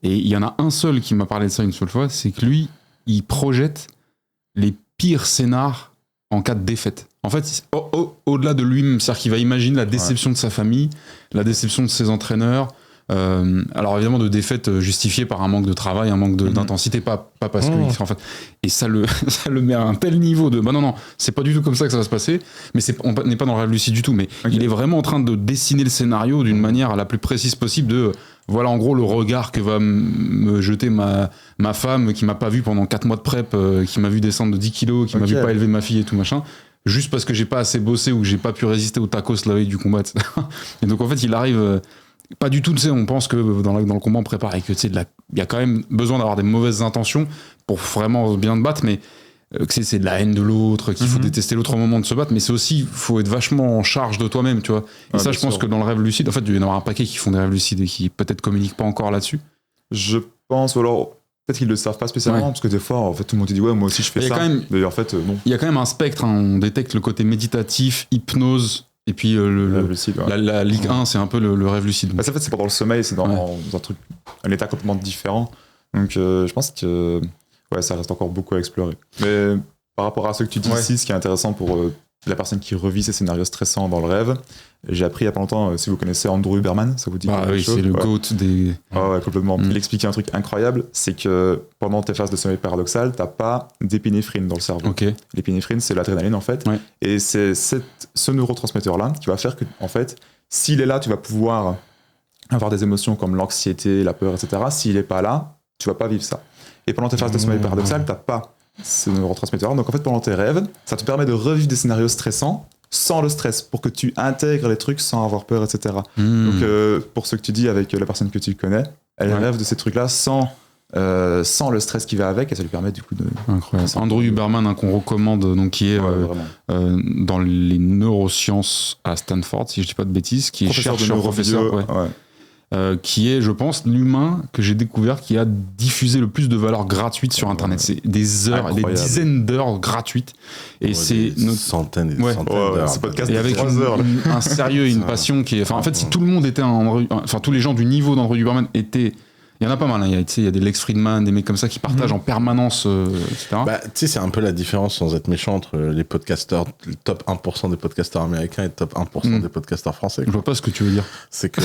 Et il y en a un seul qui m'a parlé de ça une seule fois, c'est que lui, il projette les pires scénars en cas de défaite. En fait, au-delà de lui-même, c'est-à-dire qu'il va imaginer la déception de sa famille, la déception de ses entraîneurs. Alors évidemment de défaite justifiée par un manque de travail, un manque d'intensité, pas parce que en fait, et ça le met à un tel niveau de non, c'est pas du tout comme ça que ça va se passer, mais on n'est pas dans le rêve lucide du tout, mais il est vraiment en train de dessiner le scénario d'une manière la plus précise possible de voilà en gros le regard que va me jeter ma femme qui m'a pas vu pendant 4 mois de prep, qui m'a vu descendre de 10 kilos, qui m'a vu pas élever ma fille et tout machin, juste parce que j'ai pas assez bossé ou que j'ai pas pu résister au tacos la veille du combat, etc. Et donc en fait il arrive pas du tout, tu sais, on pense que dans le combat on prépare et que tu sais, il y a quand même besoin d'avoir des mauvaises intentions pour vraiment bien te battre, mais que c'est de la haine de l'autre, qu'il faut détester l'autre au moment de se battre, mais c'est aussi, faut être vachement en charge de toi-même, tu vois. Et ça, je pense que dans le rêve lucide, en fait, il y en aura un paquet qui font des rêves lucides et qui peut-être communiquent pas encore là-dessus. Je pense, ou alors peut-être qu'ils le savent pas spécialement, parce que des fois, en fait, tout le monde te dit ouais, moi aussi je fais ça. Mais en fait, non. Il y a quand même un spectre, hein, on détecte le côté méditatif, hypnose. Et puis lucide, la Ligue 1, c'est un peu le rêve lucide. Bah, en fait, c'est pendant le sommeil, c'est dans un état complètement différent. Donc je pense que ça reste encore beaucoup à explorer. Mais par rapport à ce que tu dis ici, ce qui est intéressant pour la personne qui revit ces scénarios stressants dans le rêve, j'ai appris il y a pas longtemps, si vous connaissez Andrew Huberman, ça vous dit quelque chose? C'est le GOAT des... Ah ouais, complètement. Il expliquait un truc incroyable, c'est que pendant tes phases de sommeil paradoxal, t'as pas d'épinéphrine dans le cerveau. Okay. L'épinéphrine, c'est l'adrénaline en fait. Ouais. Et c'est ce neurotransmetteur-là qui va faire que, en fait, s'il est là, tu vas pouvoir avoir des émotions comme l'anxiété, la peur, etc. S'il est pas là, tu vas pas vivre ça. Et pendant tes phases de sommeil paradoxal, t'as pas ce neurotransmetteur. Donc en fait, pendant tes rêves, ça te permet de revivre des scénarios stressants sans le stress, pour que tu intègres les trucs sans avoir peur, etc. Donc pour ce que tu dis avec la personne que tu connais, elle rêve de ces trucs-là sans le stress qui va avec, et ça lui permet du coup de... Incroyable. Andrew Huberman, qu'on recommande, donc, qui est dans les neurosciences à Stanford, si je dis pas de bêtises, qui est chercheur, professeur, qui est, je pense, l'humain que j'ai découvert qui a diffusé le plus de valeur gratuite sur Internet. C'est des heures, incroyable. Des dizaines d'heures gratuites. Et c'est des centaines et des centaines d'heures. C'est podcast et avec un sérieux et une passion qui est... Enfin, en fait, si tout le monde était tous les gens du niveau d'Andrew Huberman étaient... Il y en a pas mal, hein. Il y a des Lex Fridman, des mecs comme ça qui partagent en permanence, etc. Bah, tu sais, c'est un peu la différence, sans être méchant, entre les podcasteurs, le top 1% des podcasteurs américains et le top 1% des podcasteurs français. Je vois pas ce que tu veux dire. C'est que...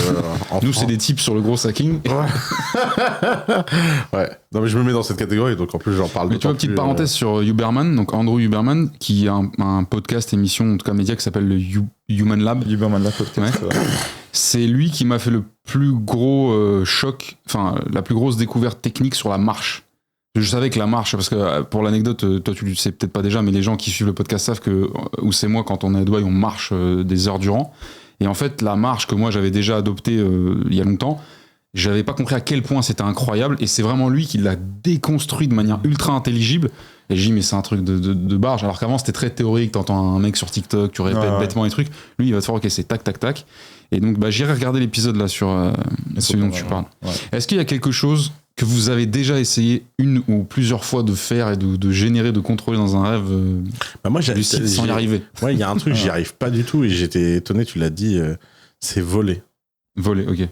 Nous, c'est des types sur le gros hacking. Ouais. Non, mais je me mets dans cette catégorie, donc en plus, j'en parle. Mais tu vois, petite parenthèse sur Huberman, donc Andrew Huberman, qui a un podcast, émission, en tout cas média, qui s'appelle le Human Lab. Huberman Lab podcast. Ouais. C'est lui qui m'a fait le plus gros choc, enfin la plus grosse découverte technique sur la marche. Je savais que la marche, parce que pour l'anecdote, toi tu le sais peut-être pas déjà, mais les gens qui suivent le podcast savent que, ou c'est moi, quand on est à Dubaï, on marche des heures durant. Et en fait, la marche que moi j'avais déjà adoptée il y a longtemps, j'avais pas compris à quel point c'était incroyable, et c'est vraiment lui qui l'a déconstruit de manière ultra intelligible. Et j'ai dit, mais c'est un truc de barge. Alors qu'avant, c'était très théorique. T'entends un mec sur TikTok, tu répètes bêtement les trucs. Lui, il va te faire, ok, c'est tac, tac, tac. Et donc, j'irai regarder l'épisode là sur celui dont tu parles. Ouais. Est-ce qu'il y a quelque chose que vous avez déjà essayé une ou plusieurs fois de faire et de générer, de contrôler dans un rêve moi, lucide sans y arriver? Ouais, il y a un truc, j'y arrive pas du tout et j'étais étonné, tu l'as dit, c'est voler. Voler, ok.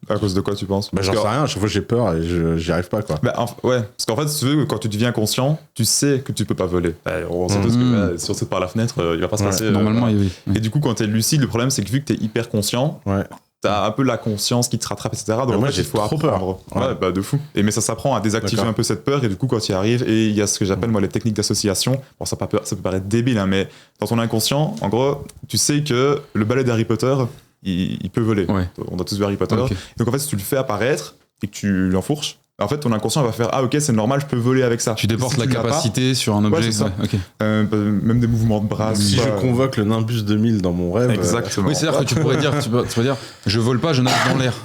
À cause de quoi tu penses? J'en sais rien, à chaque fois j'ai peur et j'y arrive pas, quoi. Ouais, parce qu'en fait, si tu veux, quand tu deviens conscient, tu sais que tu peux pas voler. On sait tous que si on saute par la fenêtre, il va pas se passer. Normalement, oui. Et du coup, quand t'es lucide, le problème c'est que vu que t'es hyper conscient, t'as un peu la conscience qui te rattrape, etc. Donc moi, j'ai trop peur. Ouais, de fou. Mais ça s'apprend à désactiver un peu cette peur, et du coup, quand tu y arrives, et il y a ce que j'appelle moi les techniques d'association. Bon, ça peut paraître débile, hein, mais dans ton inconscient, en gros, tu sais que le balai d'Harry Potter, il peut voler. Ouais. On a tous vu Harry Potter. Okay. Donc en fait, si tu le fais apparaître et que tu l'enfourches, en fait, ton inconscient va faire ah ok, c'est normal, je peux voler avec ça. Tu déportes la capacité sur un objet. Ouais, c'est ça. Okay. Même des mouvements de bras. Si je convoque le Nimbus 2000 dans mon rêve. Exactement. Oui, c'est-à-dire que tu pourrais dire, je vole pas, je nage dans l'air.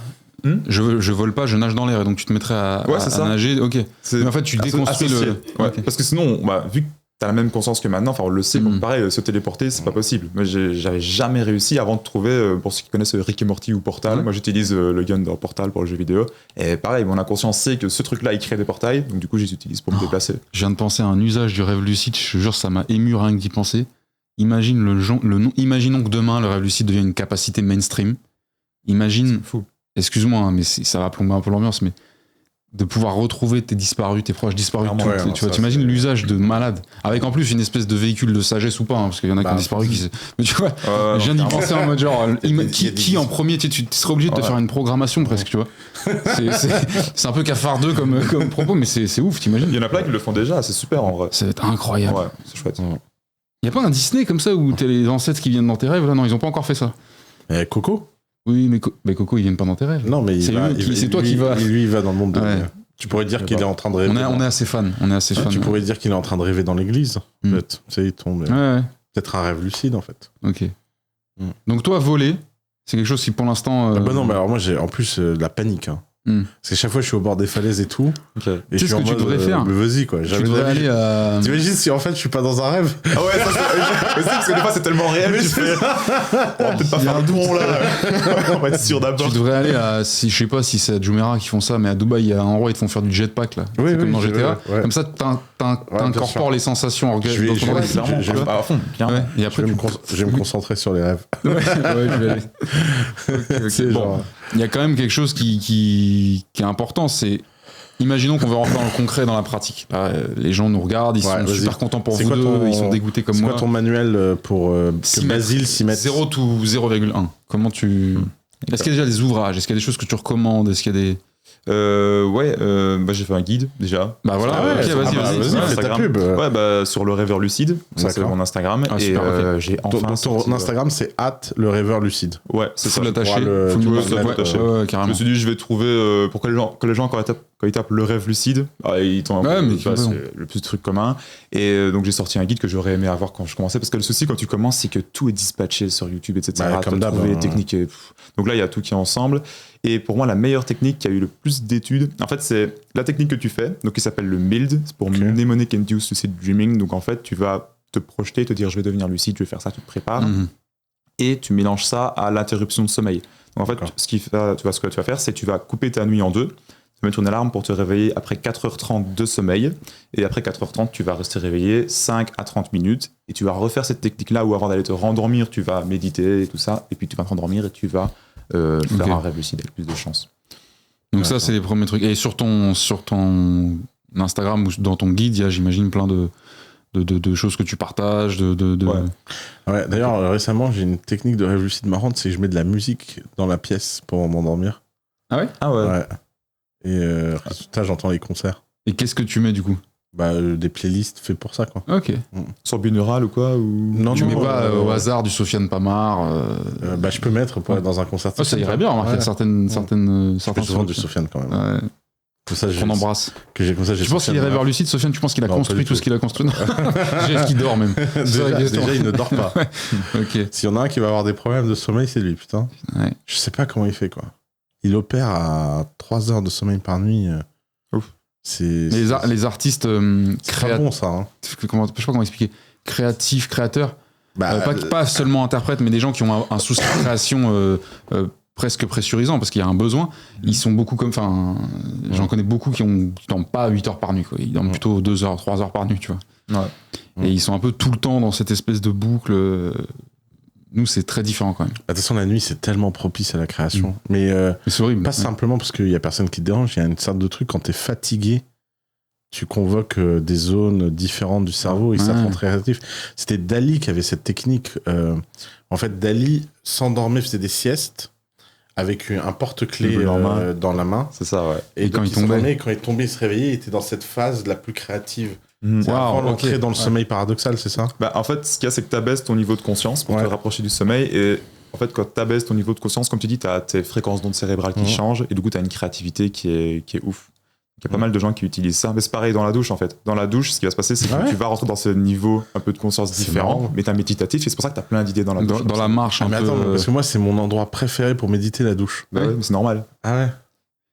Je vole pas, je nage dans l'air. Et donc tu te mettrais à nager. Ok. Mais en fait, tu déconstruis le. Okay. Parce que sinon, vu que t'as la même conscience que maintenant, enfin on le sait, pareil, se téléporter, c'est pas possible. Moi, j'avais jamais réussi avant de trouver, pour ceux qui connaissent Rick et Morty ou Portal, moi j'utilise le gun dans Portal pour le jeu vidéo, et pareil, mon inconscient sait que ce truc-là, il crée des portails, donc du coup, je les utilise pour me déplacer. Je viens de penser à un usage du rêve lucide, je te jure, ça m'a ému rien que d'y penser. Imaginons que demain, le rêve lucide devient une capacité mainstream. Imagine, excuse-moi, hein, mais ça va plomber un peu l'ambiance, mais de pouvoir retrouver tes disparus, tes proches disparus, tu vois, t'imagines l'usage de malade, avec en plus une espèce de véhicule de sagesse ou pas, hein, parce qu'il y en a qui ont disparu, mais tu vois, je viens d'y penser en mode genre, qui en premier, tu serais obligé de te faire une programmation presque, tu vois. C'est un peu cafard 2 comme propos, mais c'est ouf, t'imagines. Il y en a plein qui le font déjà, c'est super en vrai. C'est incroyable. Ouais, c'est chouette. Il y a pas un Disney comme ça où t'as les ancêtres qui viennent dans tes rêves là? Non, ils ont pas encore fait ça. Coco? Oui, mais Coco, ils viennent pas dans tes rêves. Non, mais c'est toi qui vas. Lui, il va dans le monde de Tu pourrais dire qu'il est en train de rêver. On est assez fans. Tu pourrais dire qu'il est en train de rêver dans l'église. Peut-être. Tu sais, il tombe. Peut-être un rêve lucide, en fait. Ok. Donc, toi, voler, c'est quelque chose qui, pour l'instant. non, mais alors moi, j'ai en plus de la panique. Hein. Parce que chaque fois, je suis au bord des falaises et tout. Okay. Et tu sais ce que tu devrais faire? Mais vas-y, quoi. Tu devrais aller à. T'imagines si en fait, je suis pas dans un rêve? Ah ouais, ça c'est. Parce que des fois, c'est tellement réel. Tu fais. On va peut-être pas faire un don là. On va être sûr d'abord. Tu devrais aller à. Je sais pas si c'est à Jumeirah qui font ça, mais à Dubaï, il y a un endroit, ils te font faire du jetpack là. Oui, c'est comme dans GTA. Comme ça, t'incorpores les sensations. Je vais à fond. Et après, je vais me concentrer sur les rêves. Ouais, je vais aller. Bon. Il y a quand même quelque chose qui est important, c'est imaginons qu'on veut rentrer dans le concret, dans la pratique. Les gens nous regardent, ils sont super contents pour vous deux, ils sont dégoûtés comme moi. C'est quoi ton manuel pour que Basile s'y mette? 0 ou 0,1. Comment tu... Est-ce qu'il y a déjà des ouvrages? Est-ce qu'il y a des choses que tu recommandes? Est-ce qu'il y a des... j'ai fait un guide déjà. Bah voilà, vas-y, fais ta pub. Ouais, sur le rêveur lucide, ça c'est mon Instagram. J'ai enfin ton Instagram c'est @lerêveurlucide. Ouais, c'est ça. L'attaché. Je me suis dit je vais trouver pour que les gens quand ils tapent le rêve lucide, ils tombent c'est le plus de trucs communs. Et donc j'ai sorti un guide que j'aurais aimé avoir quand je commençais, parce que le souci quand tu commences, c'est que tout est dispatché sur YouTube, etc. Comme d'hab. Les techniques. Donc là il y a tout qui est ensemble. Et pour moi, la meilleure technique qui a eu le plus d'études, en fait, c'est la technique que tu fais, donc qui s'appelle le MILD, c'est pour Mnemonic Induced Lucid Dreaming. Donc en fait, tu vas te projeter, te dire je vais devenir lucide, je vais faire ça, tu te prépares, et tu mélanges ça à l'interruption de sommeil. Donc en fait, ce que tu vas faire, c'est que tu vas couper ta nuit en deux, tu vas mettre une alarme pour te réveiller après 4h30 de sommeil, et après 4h30, tu vas rester réveillé 5 à 30 minutes, et tu vas refaire cette technique-là où avant d'aller te rendormir, tu vas méditer et tout ça, et puis tu vas te rendormir et tu vas faire un rêve lucide avec plus de chance. Donc ça, c'est les premiers trucs. Et sur ton Instagram ou dans ton guide, il y a, j'imagine, plein de choses que tu partages. Ouais, d'ailleurs, récemment, j'ai une technique de rêve lucide marrante, c'est que je mets de la musique dans la pièce pour m'endormir. Ah ouais? Ah ouais. Et résultat, j'entends les concerts. Et qu'est-ce que tu mets du coup? Des playlists faites pour ça, quoi. Ok. Sur binaural ou quoi ou... Non, tu mets pas au hasard du Sofiane Pamar je peux mettre pour être dans un concert. Ça irait bien, remarquer certaines souvent du Sofiane quand même. Qu'on embrasse. Tu penses qu'il est rêveur lucide, Sofiane? Tu penses qu'il a construit tout ce qu'il a construit? J'ai qu'il dort même. Déjà, il ne dort pas. Ok. S'il y en a un qui va avoir des problèmes de sommeil, c'est lui, putain. Ouais. Je sais pas comment il fait, quoi. Il opère à 3 heures de sommeil par nuit. Ouf. Les artistes créatifs, bon, ça, hein. Je sais pas comment expliquer, créatifs, créateurs, pas seulement interprètes, mais des gens qui ont un souci de création presque pressurisant, parce qu'il y a un besoin. Ils sont beaucoup comme, j'en connais beaucoup qui dorment pas 8 heures par nuit, quoi. Ils dorment plutôt 2 heures, 3 heures par nuit, tu vois. Ouais. Et ils sont un peu tout le temps dans cette espèce de boucle. Nous, c'est très différent quand même. De toute façon, la nuit, c'est tellement propice à la création. Mais c'est horrible. Pas simplement parce qu'il y a personne qui te dérange, il y a une sorte de truc, quand t'es fatigué, tu convoques des zones différentes du cerveau et ça te rend très créatif. C'était Dali qui avait cette technique. En fait, Dali s'endormait, faisait des siestes avec un porte-clés dans la main. C'est ça, ouais. Et quand il tombait, il se réveillait, il était dans cette phase la plus créative. C'est avant l'entrée dans le sommeil paradoxal, c'est ça? En fait, ce qu'il y a, c'est que tu abaisses ton niveau de conscience pour te rapprocher du sommeil. Et en fait, quand tu abaisses ton niveau de conscience, comme tu dis, tu as tes fréquences d'ondes cérébrales qui changent. Et du coup, tu as une créativité qui est ouf. Il y a pas mal de gens qui utilisent ça. Mais c'est pareil dans la douche, en fait. Dans la douche, ce qui va se passer, c'est que tu vas rentrer dans ce niveau un peu de conscience différent, mais tu es méditatif. Et c'est pour ça que tu as plein d'idées dans la douche. Dans la marche, mais attends, parce que moi, c'est mon endroit préféré pour méditer, la douche. Ouais, c'est normal. Ah ouais.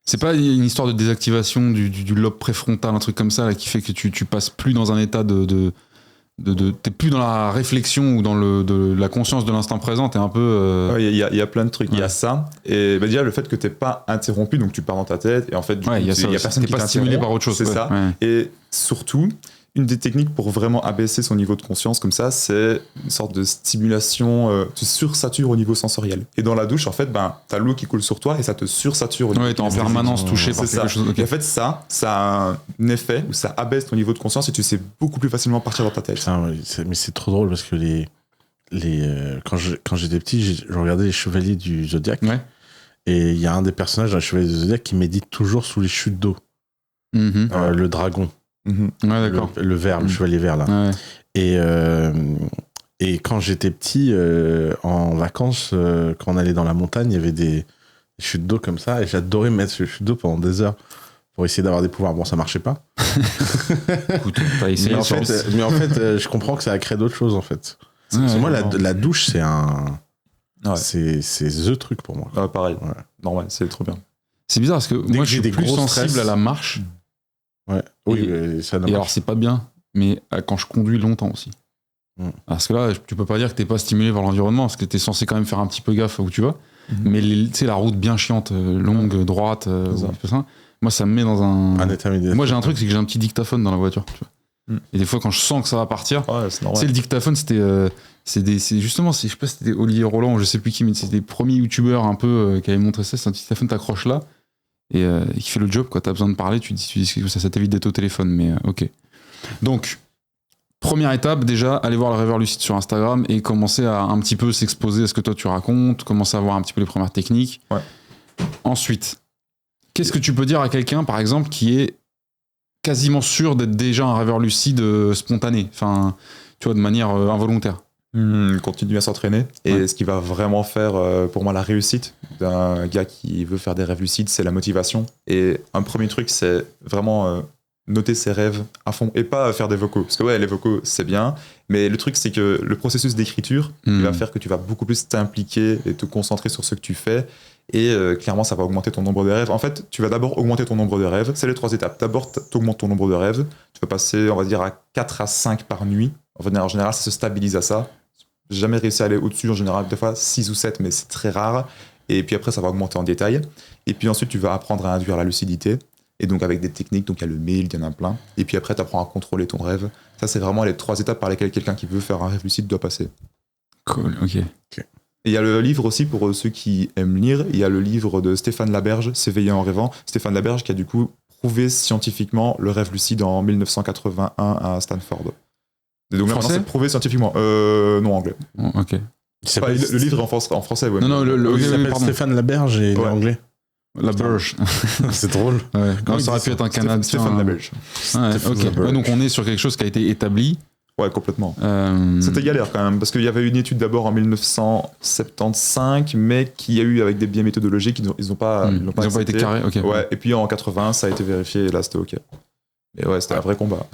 C'est pas une histoire de désactivation du lobe préfrontal, un truc comme ça, là, qui fait que tu passes plus dans un état t'es plus dans la réflexion ou dans la conscience de l'instant présent, t'es un peu... Il y a plein de trucs, il y a ça. Et déjà, le fait que t'es pas interrompu, donc tu pars dans ta tête, et en fait, il y a personne qui pas stimulé par autre chose. C'est ça. Ouais. Et surtout, une des techniques pour vraiment abaisser son niveau de conscience comme ça, c'est une sorte de stimulation, tu sursatures au niveau sensoriel. Et dans la douche, en fait, t'as l'eau qui coule sur toi et ça te sursature au niveau. Ouais, t'es en permanence touché par quelque chose. Okay. Et en fait, ça a un effet où ça abaisse ton niveau de conscience et tu sais beaucoup plus facilement partir dans ta tête. Putain, mais c'est trop drôle parce que quand j'étais petit, je regardais les Chevaliers du Zodiaque. Ouais. Et il y a un des personnages dans les Chevaliers du Zodiaque qui médite toujours sous les chutes d'eau. Le dragon. Ouais, d'accord. Le vert, le chevalier vert là. Ouais. Et quand j'étais petit, en vacances, quand on allait dans la montagne, il y avait des chutes d'eau comme ça, et j'adorais me mettre sur les chutes d'eau pendant des heures pour essayer d'avoir des pouvoirs. Bon, ça marchait pas. Écoute, t'as essayé. Mais en fait, je comprends que ça a créé d'autres choses en fait. Parce que moi, la douche, c'est c'est the truc pour moi. Pareil. Ouais. Normal, c'est trop bien. C'est bizarre parce que moi, je suis plus sensible à la marche. Ouais. Oui, ça et alors c'est pas bien, mais quand je conduis longtemps aussi. Parce que là, tu peux pas dire que t'es pas stimulé par l'environnement, parce que t'es censé quand même faire un petit peu gaffe où tu vas. Mais tu sais, la route bien chiante, longue, droite, moi ça me met dans un état médiatique. Moi j'ai un truc, c'est que j'ai un petit dictaphone dans la voiture. Tu vois. Et des fois quand je sens que ça va partir, tu sais, le dictaphone c'était justement, je sais pas si c'était Olivier Roland ou je sais plus qui, mais c'était des premiers youtubeurs un peu qui avaient montré ça. C'est un dictaphone, t'accroches là. Et qui fait le job, quoi. T'as besoin de parler, tu dis que ça t'évite d'être au téléphone, mais ok. Donc, première étape, déjà, aller voir le rêveur lucide sur Instagram et commencer à un petit peu s'exposer à ce que toi tu racontes, commencer à voir un petit peu les premières techniques. Ouais. Ensuite, qu'est-ce que tu peux dire à quelqu'un, par exemple, qui est quasiment sûr d'être déjà un rêveur lucide spontané, enfin, tu vois, de manière involontaire? Continuer à s'entraîner. Et ce qui va vraiment faire pour moi la réussite d'un gars qui veut faire des rêves lucides, c'est la motivation. Et un premier truc, c'est vraiment noter ses rêves à fond et pas faire des vocaux. Parce que les vocaux, c'est bien, mais le truc, c'est que le processus d'écriture il va faire que tu vas beaucoup plus t'impliquer et te concentrer sur ce que tu fais. Et clairement, ça va augmenter ton nombre de rêves. En fait, tu vas d'abord augmenter ton nombre de rêves. C'est les 3 étapes. D'abord, tu augmentes ton nombre de rêves. Tu vas passer, on va dire, à 4 à 5 par nuit. En général, ça se stabilise à ça. J'ai jamais réussi à aller au-dessus, en général, des fois 6 ou 7, mais c'est très rare. Et puis après, ça va augmenter en détail. Et puis ensuite, tu vas apprendre à induire la lucidité. Et donc, avec des techniques, donc il y a le mail, il y en a plein. Et puis après, tu apprends à contrôler ton rêve. Ça, c'est vraiment les 3 étapes par lesquelles quelqu'un qui veut faire un rêve lucide doit passer. Cool, ok. Et il y a le livre aussi, pour ceux qui aiment lire, il y a le livre de Stéphane Laberge, S'éveiller en rêvant. Stéphane Laberge qui a du coup prouvé scientifiquement le rêve lucide en 1981 à Stanford. Et donc maintenant, c'est prouvé scientifiquement. Non, anglais. Ok. Le livre est en français. Ouais. Non, il s'appelle Stéphane Laberge et il est anglais. Laberge. C'est drôle. Ouais. Non, ça aurait pu être un Canadien. Stéphane Laberge. Ouais, donc on est sur quelque chose qui a été établi. Ouais, complètement. C'était galère quand même, parce qu'il y avait une étude d'abord en 1975, mais qui a eu avec des biais méthodologiques, ils n'ont pas été carrés. Okay. Ouais, et puis en 80, ça a été vérifié et là c'était ok. Et ouais, c'était un vrai combat.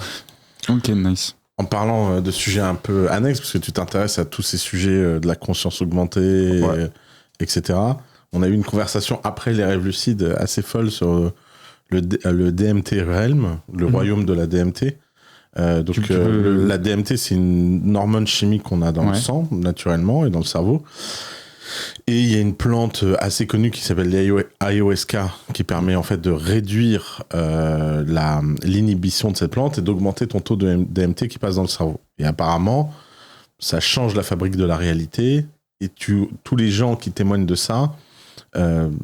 Ok, nice. En parlant de sujets un peu annexes, parce que tu t'intéresses à tous ces sujets de la conscience augmentée, etc. On a eu une conversation après les rêves lucides assez folle sur le DMT Realm, le royaume de la DMT. La DMT, c'est une hormone chimique qu'on a dans le sang, naturellement, et dans le cerveau. Et il y a une plante assez connue qui s'appelle l'ayahuasca, qui permet en fait de réduire l'inhibition de cette plante et d'augmenter ton taux de DMT qui passe dans le cerveau. Et apparemment, ça change la fabrique de la réalité. Et tous les gens qui témoignent de ça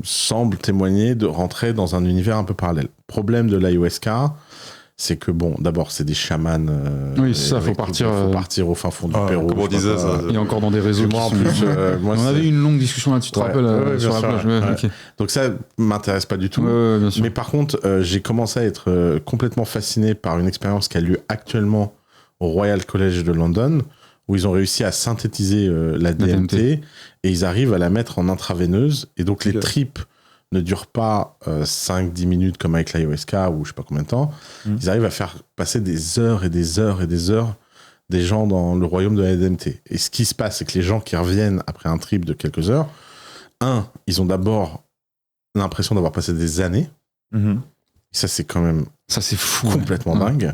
semblent témoigner de rentrer dans un univers un peu parallèle. Problème de l'ayahuasca, c'est que bon, d'abord c'est des chamans. Oui, c'est ça, faut partir au fin fond du Pérou. Comme on disait, ça. Il y a encore dans des réseaux. Moi, en plus, on avait eu une longue discussion là, tu te rappelles, sur la plage. Okay. Donc ça m'intéresse pas du tout. Bien sûr. Mais par contre, j'ai commencé à être complètement fasciné par une expérience qui a lieu actuellement au Royal College de London, où ils ont réussi à synthétiser la DMT et ils arrivent à la mettre en intraveineuse. Et donc les tripes ne durent pas 5-10 minutes comme avec l'ayahuasca ou je sais pas combien de temps. Ils arrivent à faire passer des heures et des heures et des heures des gens dans le royaume de la DMT. Et ce qui se passe, c'est que les gens qui reviennent après un trip de quelques heures, ils ont d'abord l'impression d'avoir passé des années. Et ça, c'est quand même fou, complètement dingue.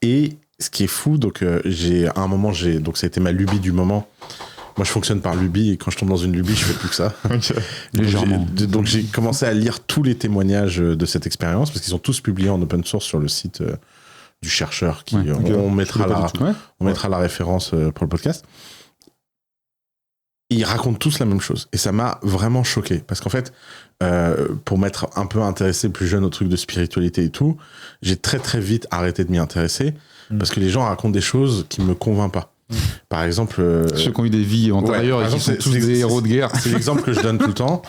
Et ce qui est fou, donc donc ça a été ma lubie du moment. Moi, je fonctionne par lubie et quand je tombe dans une lubie, je fais plus que ça. Légèrement. Donc, j'ai commencé à lire tous les témoignages de cette expérience parce qu'ils sont tous publiés en open source sur le site du chercheur. On mettra la référence pour le podcast. Ils racontent tous la même chose et ça m'a vraiment choqué parce qu'en fait, pour m'être un peu intéressé plus jeune au truc de spiritualité et tout, j'ai très très vite arrêté de m'y intéresser parce que les gens racontent des choses qui me convainquent pas. Par exemple, ceux qui ont eu des vies antérieures et qui sont tous des héros de guerre. C'est l'exemple que je donne tout le temps.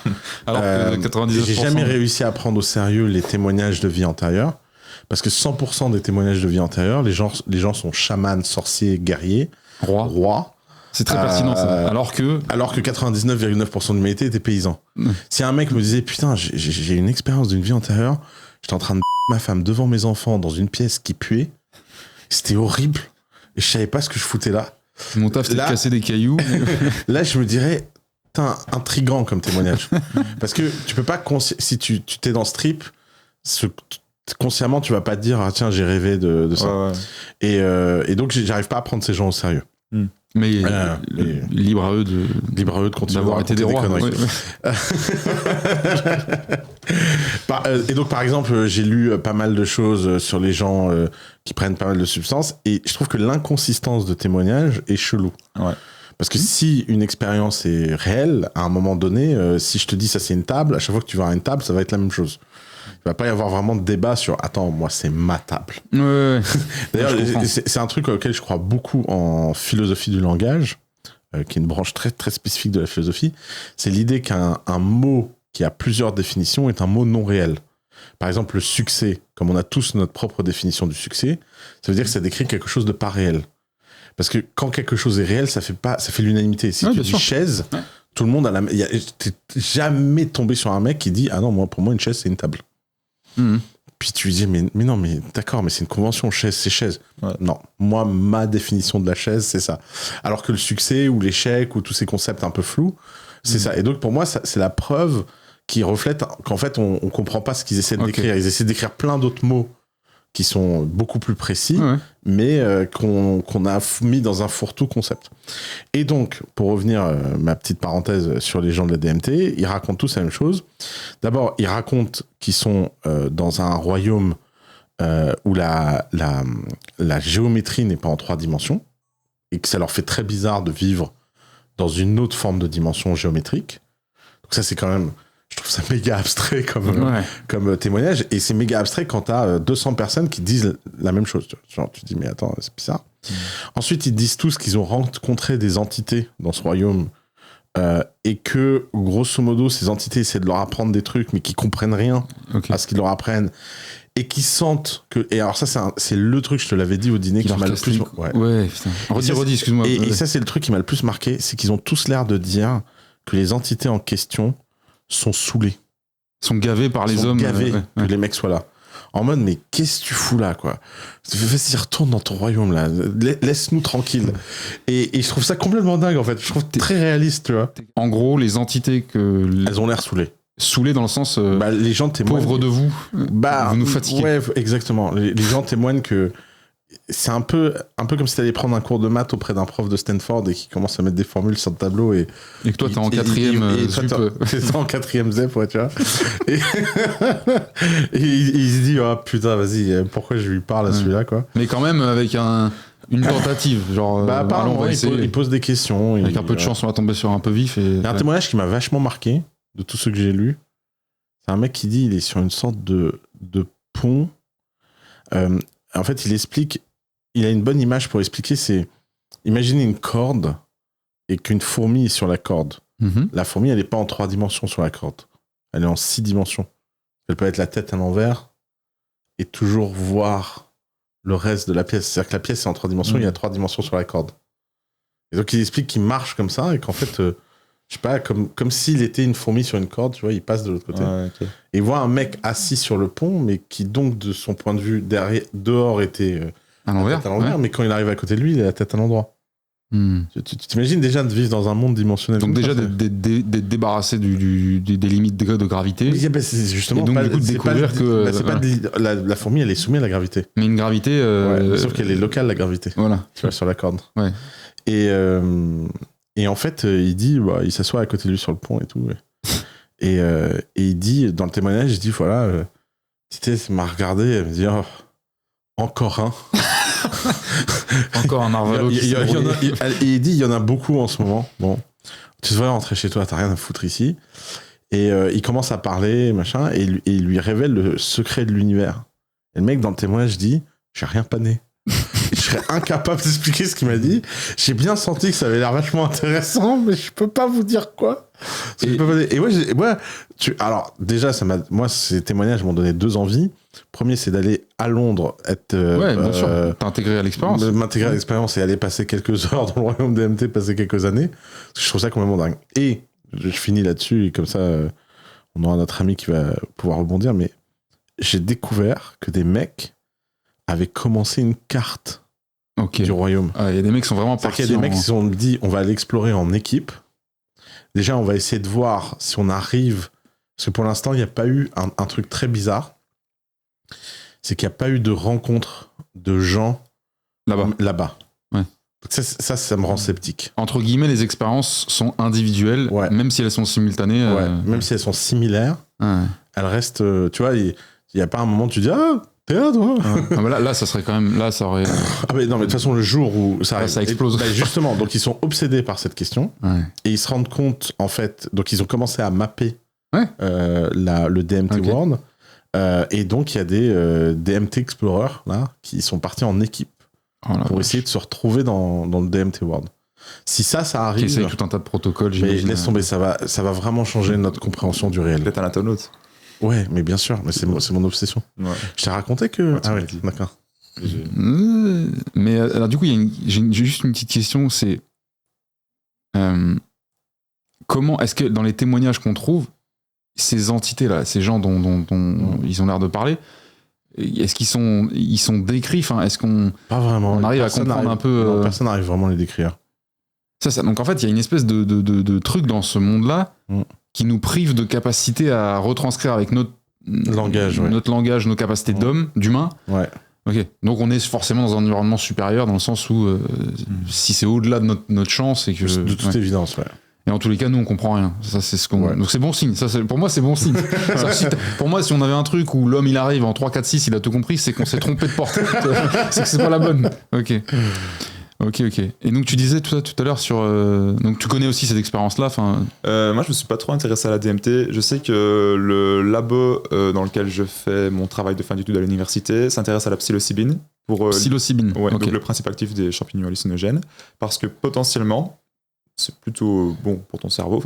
Alors que 99%. J'ai jamais réussi à prendre au sérieux les témoignages de vie antérieure parce que 100% des témoignages de vie antérieure, les gens sont chamans, sorciers, guerriers, rois. C'est très pertinent ça. Alors que 99,9% de l'humanité étaient paysans. Si un mec me disait putain, j'ai une expérience d'une vie antérieure, j'étais en train de ma femme devant mes enfants dans une pièce qui puait, c'était horrible. Et je savais pas ce que je foutais là. Mon taf, c'était de casser des cailloux. Là, je me dirais, intriguant comme témoignage. Parce que tu peux pas, si tu t'es dans ce trip, consciemment, tu vas pas te dire, ah tiens, j'ai rêvé de ça. Et donc, j'arrive pas à prendre ces gens au sérieux. Mais libre à eux de continuer d'avoir été des rois. Et donc, par exemple, j'ai lu pas mal de choses sur les gens qui prennent pas mal de substances et je trouve que l'inconsistance de témoignage est chelou. Parce que si une expérience est réelle, à un moment donné, si je te dis ça c'est une table, à chaque fois que tu vas à une table, ça va être la même chose. Il va pas y avoir vraiment de débat sur « Attends, moi, c'est ma table ». D'ailleurs, c'est un truc auquel je crois beaucoup en philosophie du langage, qui est une branche très, très spécifique de la philosophie. C'est l'idée qu'un mot qui a plusieurs définitions est un mot non réel. Par exemple, le succès, comme on a tous notre propre définition du succès, ça veut dire que ça décrit quelque chose de pas réel. Parce que quand quelque chose est réel, ça fait l'unanimité. Si tu dis chaise, tout le monde a t'es jamais tombé sur un mec qui dit « Ah non, pour moi, une chaise, c'est une table ». Puis tu lui dis mais non mais d'accord mais c'est une convention, chaise c'est chaise. Non, moi ma définition de la chaise c'est ça. Alors que le succès ou l'échec ou tous ces concepts un peu flous c'est ça. Et donc pour moi c'est la preuve qui reflète qu'en fait on comprend pas ce qu'ils essaient d'écrire. Ils essaient d'écrire plein d'autres mots qui sont beaucoup plus précis mais qu'on a mis dans un fourre-tout concept. Et donc pour revenir ma petite parenthèse sur les gens de la DMT, ils racontent tous la même chose. D'abord ils racontent qu'ils sont dans un royaume où la géométrie n'est pas en 3 dimensions et que ça leur fait très bizarre de vivre dans une autre forme de dimension géométrique. Donc ça c'est quand même, je trouve ça méga abstrait comme témoignage. Et c'est méga abstrait quand t'as 200 personnes qui disent la même chose. Genre, tu te dis, mais attends, c'est bizarre. Ensuite, ils disent tous qu'ils ont rencontré des entités dans ce royaume et que, grosso modo, ces entités essaient de leur apprendre des trucs, mais qui comprennent rien à ce qu'ils leur apprennent. Et qui sentent que... Et alors ça, c'est le truc, je te l'avais dit au dîner, qui m'a le plus... putain. Redis, excuse-moi. Et ça, c'est le truc qui m'a le plus marqué, c'est qu'ils ont tous l'air de dire que les entités en question sont saoulés. Sont gavés par les hommes. Que les mecs soient là. En mode, mais qu'est-ce que tu fous là, quoi? Vas-y, retourne dans ton royaume, là. Laisse-nous tranquille. Et je trouve ça complètement dingue, en fait. Je trouve très réaliste, tu vois. En gros, les entités elles ont l'air saoulées. saoulé dans le sens les gens témoignent. Pauvre de vous, vous nous fatiguez. Ouais, exactement. Les gens témoignent que c'est un peu comme si tu allais prendre un cours de maths auprès d'un prof de Stanford et qui commence à mettre des formules sur le tableau et que toi t'es en 4ème ZEP. C'est ça, en 4ème ZEP, ouais, tu vois. Et il se dit, oh putain, vas-y, pourquoi je lui parle à celui-là, quoi. Mais quand même avec une tentative, genre apparemment, il pose des questions. Avec un peu de chance, on va tomber sur un peu vif. Il y a un témoignage qui m'a vachement marqué de tout ce que j'ai lu. C'est un mec qui dit il est sur une sorte de pont. En fait, il a une bonne image pour expliquer, c'est imaginez une corde et qu'une fourmi est sur la corde. La fourmi, elle n'est pas en 3 dimensions sur la corde. Elle est en 6 dimensions. Elle peut être la tête à l'envers et toujours voir le reste de la pièce. C'est-à-dire que la pièce est en 3 dimensions, il y a 3 dimensions sur la corde. Et donc, il explique qu'il marche comme ça et qu'en fait, je sais pas, comme s'il était une fourmi sur une corde, tu vois, il passe de l'autre côté. Okay. Et il voit un mec assis sur le pont, mais qui donc, de son point de vue, dehors était à l'envers, mais quand il arrive à côté de lui, il a la tête à l'endroit. Tu t'imagines déjà de vivre dans un monde dimensionnel. Donc déjà d'être débarrassé des limites de gravité. Oui, c'est justement. Et donc du coup de découvrir que la fourmi, elle est soumise à la gravité. Mais une gravité. Sauf qu'elle est locale, la gravité. Voilà. Tu vois, sur la corde. Ouais. Et en fait, il dit, il s'assoit à côté de lui sur le pont et tout. Et il dit, dans le témoignage, il dit, voilà, Tité m'a regardé, elle me dit, oh, encore un. Encore un Arvalo. Et il dit, il y en a beaucoup en ce moment. Bon, tu devrais rentrer chez toi, t'as rien à foutre ici. Et il commence à parler, machin, et il lui révèle le secret de l'univers. Et le mec, dans le témoignage, dit, j'ai rien pané. Je serais incapable d'expliquer ce qu'il m'a dit. J'ai bien senti que ça avait l'air vachement intéressant, mais je peux pas vous dire quoi. Alors déjà, moi, ces témoignages m'ont donné 2 envies. Premier, c'est d'aller à Londres, bien sûr, t'intégrer à l'expérience. M'intégrer à l'expérience et aller passer quelques heures dans le royaume DMT, passer quelques années. Parce que je trouve ça complètement dingue. Et je finis là-dessus, et comme ça, on aura notre ami qui va pouvoir rebondir. Mais j'ai découvert que des mecs avaient commencé une carte du royaume. Il y a des mecs qui sont vraiment partis. Il y a des mecs qui se sont dit, on va aller explorer en équipe. Déjà, on va essayer de voir si on arrive. Parce que pour l'instant, il n'y a pas eu un truc très bizarre. C'est qu'il n'y a pas eu de rencontre de gens là-bas. Ouais. Donc ça me rend sceptique. Entre guillemets, les expériences sont individuelles, même si elles sont simultanées. Même si elles sont similaires, elles restent. Tu vois, il n'y a pas un moment où tu dis, ah, t'es là, toi. Là, ça serait quand même. Là, ça aurait. Mais non, mais de toute façon, le jour où ça arrive. Ça explose. Justement, donc ils sont obsédés par cette question. Et ils se rendent compte, en fait. Donc ils ont commencé à mapper le DMT World. Et donc, il y a des DMT Explorers là, qui sont partis en équipe pour essayer de se retrouver dans le DMT World. Si ça arrive... Qui essaye tout un tas de protocoles, j'imagine. Mais laisse tomber, ça va vraiment changer notre compréhension du réel. Peut-être un internaute. Ouais, mais bien sûr, mais c'est mon obsession. Ouais. Je t'ai raconté que... D'accord. Mais alors, du coup, j'ai juste une petite question, c'est... comment est-ce que dans les témoignages qu'on trouve, ces entités-là, ces gens dont ils ont l'air de parler, est-ce qu'ils sont décrits, est-ce qu'on pas vraiment. On arrive à comprendre un peu non, personne n'arrive vraiment à les décrire. Ça. Donc en fait, il y a une espèce de truc dans ce monde-là qui nous prive de capacité à retranscrire avec notre langage, nos capacités d'humain. Ouais. Ok. Donc on est forcément dans un environnement supérieur dans le sens où si c'est au-delà de notre champ, c'est que de toute évidence, ouais. Et en tous les cas, nous, on comprend rien. Ça, c'est ce qu'on... Donc c'est bon signe. Pour moi, c'est bon signe. Pour moi, si on avait un truc où l'homme, il arrive en 3, 4, 6, il a tout compris, c'est qu'on s'est trompé de porte. C'est que c'est pas la bonne. Ok. Et donc, tu disais tout à l'heure sur... Donc, tu connais aussi cette expérience-là. Moi, je me suis pas trop intéressé à la DMT. Je sais que le labo dans lequel je fais mon travail de fin d'études à l'université s'intéresse à la psilocybine. Psilocybine. Ouais, donc le principe actif des champignons hallucinogènes. Parce que potentiellement... c'est plutôt bon pour ton cerveau.